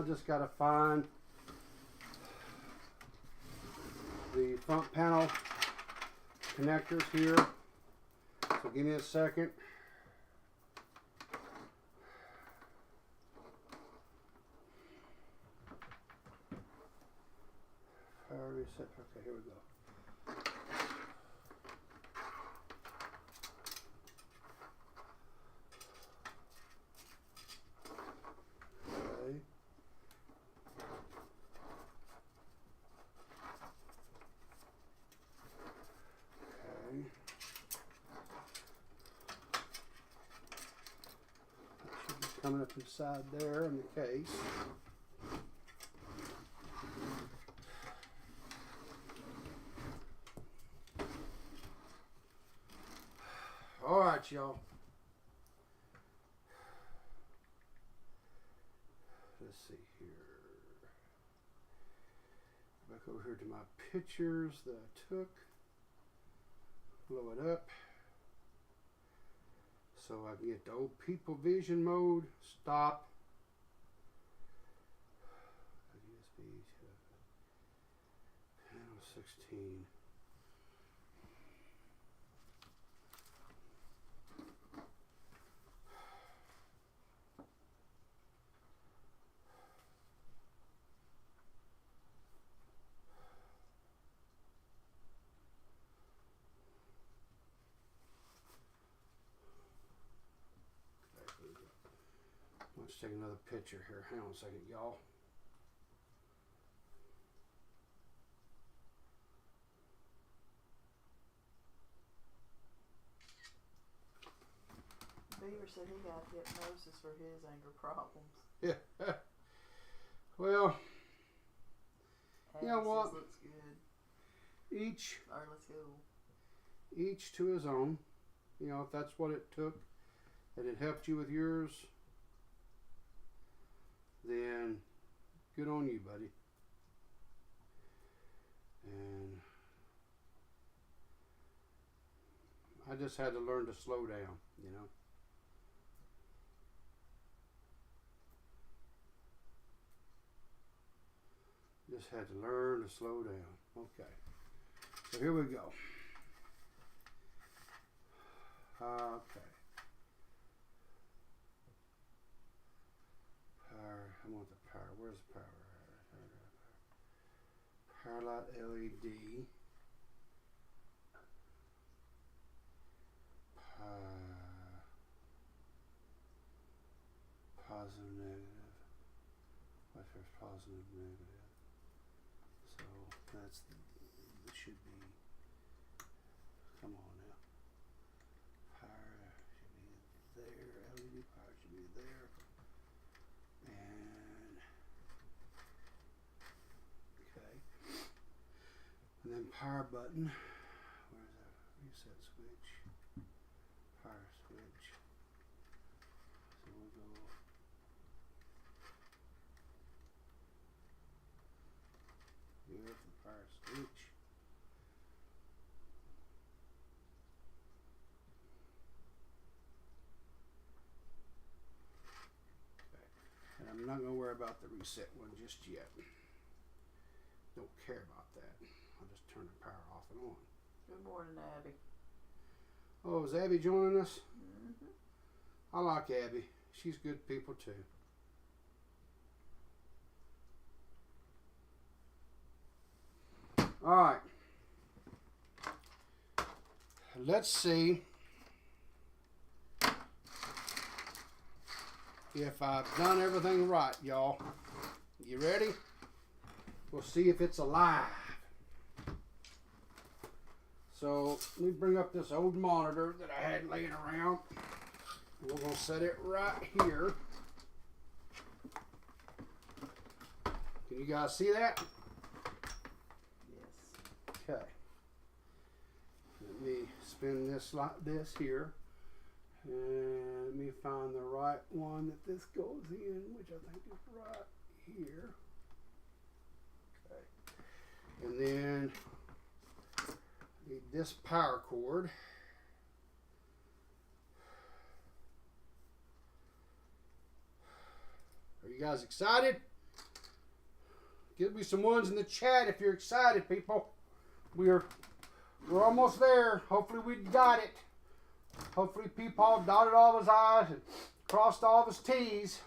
just got to find the front panel connectors here. So give me a second. Power reset. Okay, here we go. Okay. Okay. That should be coming up inside there in the case. All right, y'all. Let's see here. Back over here to my pictures that I took. Blow it up. So I can get the old people vision mode. Stop. USB panel 16. Let's take another picture here. Hang on a second, y'all. Beaver said he got hypnosis for his anger problems. Yeah. Well, you know Abby what? says looks good. Let's go. Each to his own. You know, if that's what it took and it helped you with yours, then good on you, buddy. And I just had to learn to slow down, you know. Just had to learn to slow down. Okay. So here we go. Okay. Power. I want the power. Where's the power? Power light LED. Positive, negative. What if positive, negative? So that's it should be. Come on now. Power should be there. LED power should be there. And okay. And then power button. Where's that reset switch? Power switch. So we'll go. Here's the power switch. And I'm not going to worry about the reset one just yet. Don't care about that. I'll just turn the power off and on. Good morning, Abby. Oh, is Abby joining us? Mm-hmm. I like Abby. She's good people too. All right. Let's see if I've done everything right, y'all. You ready? We'll see if it's alive. So let me bring up this old monitor that I had laying around. We're going to set it right here. Can you guys see that? Yes. Okay. Let me spin this like this here. And let me find the right one that this goes in, which I think is right here. Okay. And then need this power cord. Are you guys excited? Give me some ones in the chat if you're excited, people. We're almost there. Hopefully we got it. Hopefully PeePaw dotted all of his I's and crossed all of his T's.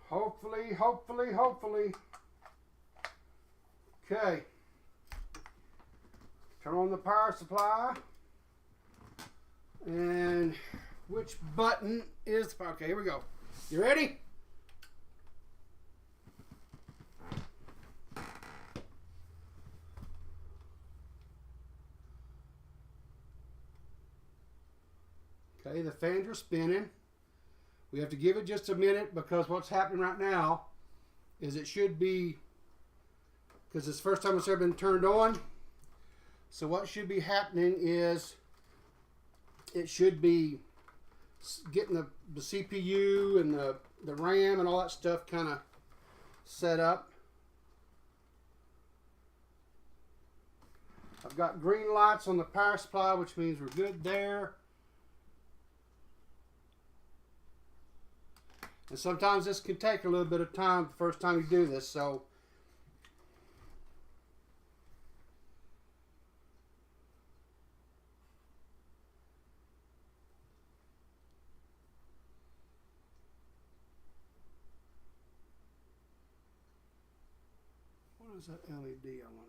Hopefully, hopefully, hopefully. Okay. Turn on the power supply. And which button is... Okay, here we go. You ready? Okay, the fans are spinning. We have to give it just a minute because what's happening right now is it should be, because it's the first time it's ever been turned on. So what should be happening is it should be getting the CPU and the RAM and all that stuff kind of set up. I've got green lights on the power supply, which means we're good there. And sometimes this can take a little bit of time the first time you do this, so what is that LED, I wonder?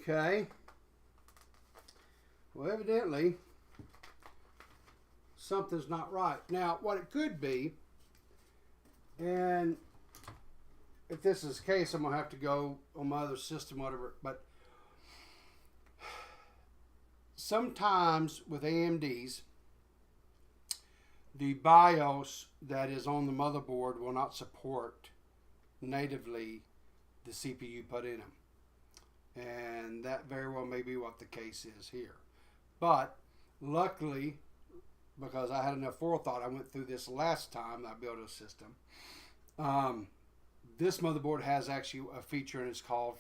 Okay. Well, evidently, something's not right. Now, what it could be, and if this is the case, I'm going to have to go on my other system, whatever, but sometimes with AMDs, the BIOS that is on the motherboard will not support natively the CPU put in them. And that very well may be what the case is here. But luckily, because I had enough forethought, I went through this last time I built a system. This motherboard has actually a feature, and it's called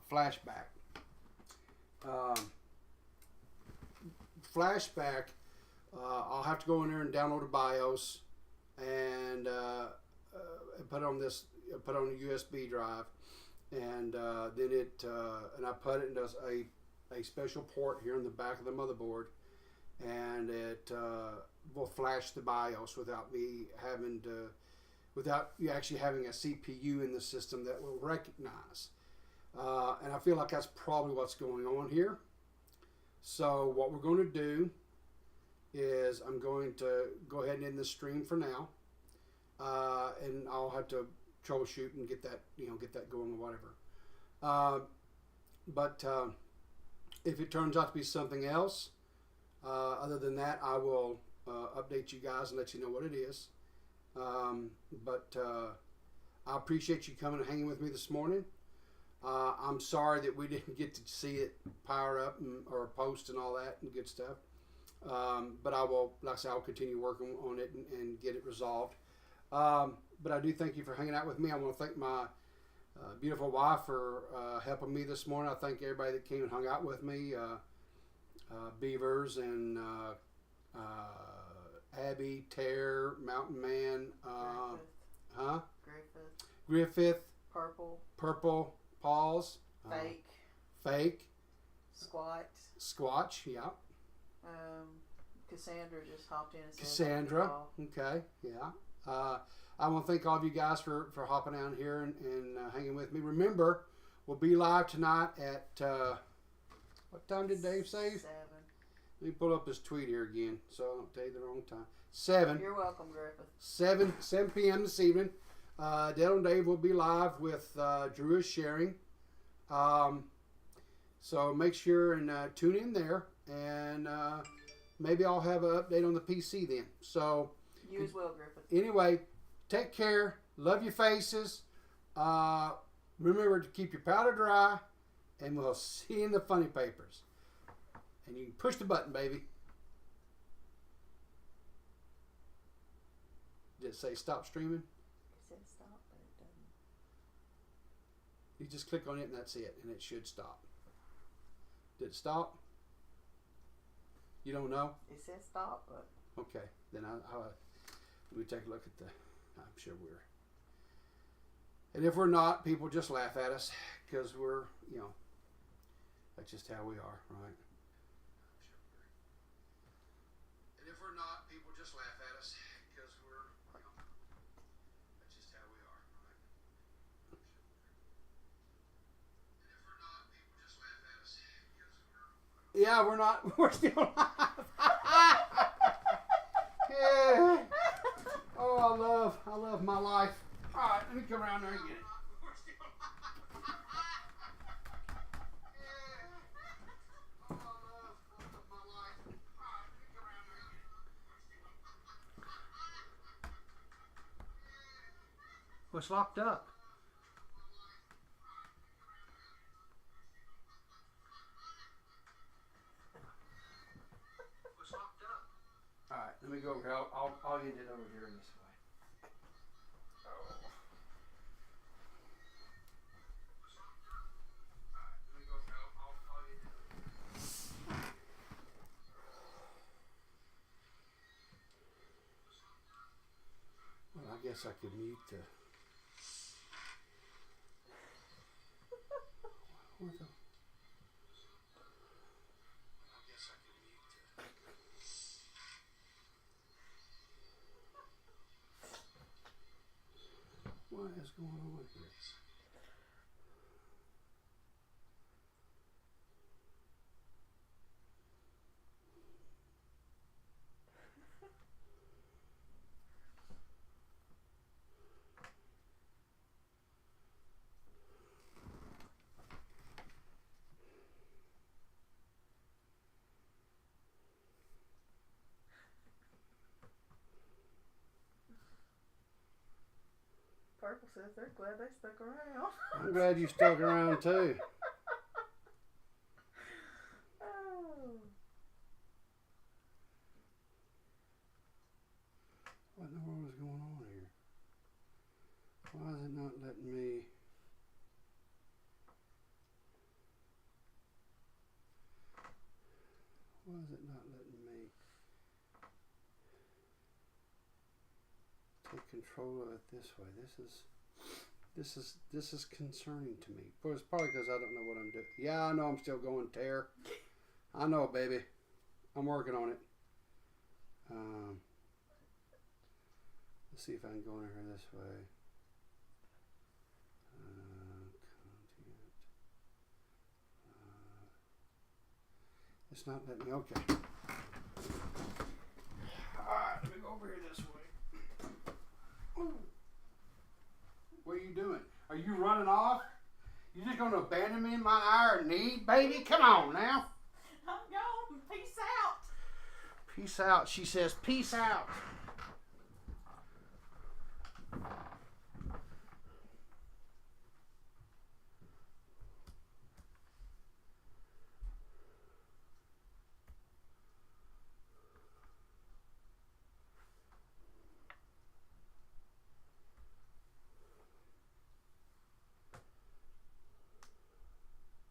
flashback. Flashback, I'll have to go in there and download a BIOS and put on a USB drive. And then and I put it into a special port here in the back of the motherboard, and it will flash the BIOS without you actually having a CPU in the system that will recognize. And I feel like that's probably what's going on here. So what we're going to do is I'm going to go ahead and end the stream for now, and I'll have to troubleshoot and get that going or whatever. But if it turns out to be something else, other than that, I will update you guys and let you know what it is. But I appreciate you coming and hanging with me this morning. I'm sorry that we didn't get to see it power up or post and all that and good stuff. But I will, like I said, I'll continue working on it and get it resolved. But I do thank you for hanging out with me. I want to thank my beautiful wife for helping me this morning. I thank everybody that came and hung out with me. Beavers and Abby, Tare, Mountain Man, Griffith, Purple, Paws, Fake, Squatch, yeah. Cassandra just hopped in and said Cassandra, okay, yeah. I want to thank all of you guys for hopping down here and hanging with me. Remember, we'll be live tonight at, what time did Dave say? 7. Let me pull up his tweet here again so I don't tell you the wrong time. 7. You're welcome, Griffith. 7 p.m. this evening. Dale and Dave will be live with Drew is sharing. So make sure and tune in there. And maybe I'll have an update on the PC then. So you as well, Griffith. Anyway, take care. Love your faces. Remember to keep your powder dry. And we'll see you in the funny papers. And you can push the button, baby. Did it say stop streaming? It said stop, but it doesn't. You just click on it and that's it. And it should stop. Did it stop? You don't know? It says stop, but... Okay. Then let me take a look at the... I'm sure we're... And if we're not, people just laugh at us. Because we're, that's just how we are, right? And if we're not, people just laugh at us. Because we're, that's just how we are, right? And if we're not, people just laugh at us. Because we're... Yeah, we're not. We're still alive. Yeah. Oh, I love my life. All right, let me come around there and get it. What's locked up? What's locked up? All right, let me go over here. I'll get it over here in this way. Oh. What's locked up? All right, let me go over here. I'll get it over here. Well, I guess I could mute the... What the... I guess I could mute the... What is going on here? Purple says they're glad they stuck around. I'm glad you stuck around too. Oh. What in the world is going on here? Why is it not letting me... Why is it not letting me take control of it this way? This is concerning to me. But it's probably because I don't know what I'm doing. Yeah, I know I'm still going tear. I know, baby. I'm working on it. Let's see if I can go in here this way. Content. It's not letting me. Okay. Alright, let me go over here this way. Ooh. What are you doing? Are you running off? You just going to abandon me in my hour of need? Baby, come on now. I'm gone. Peace out. Peace out. She says, peace out.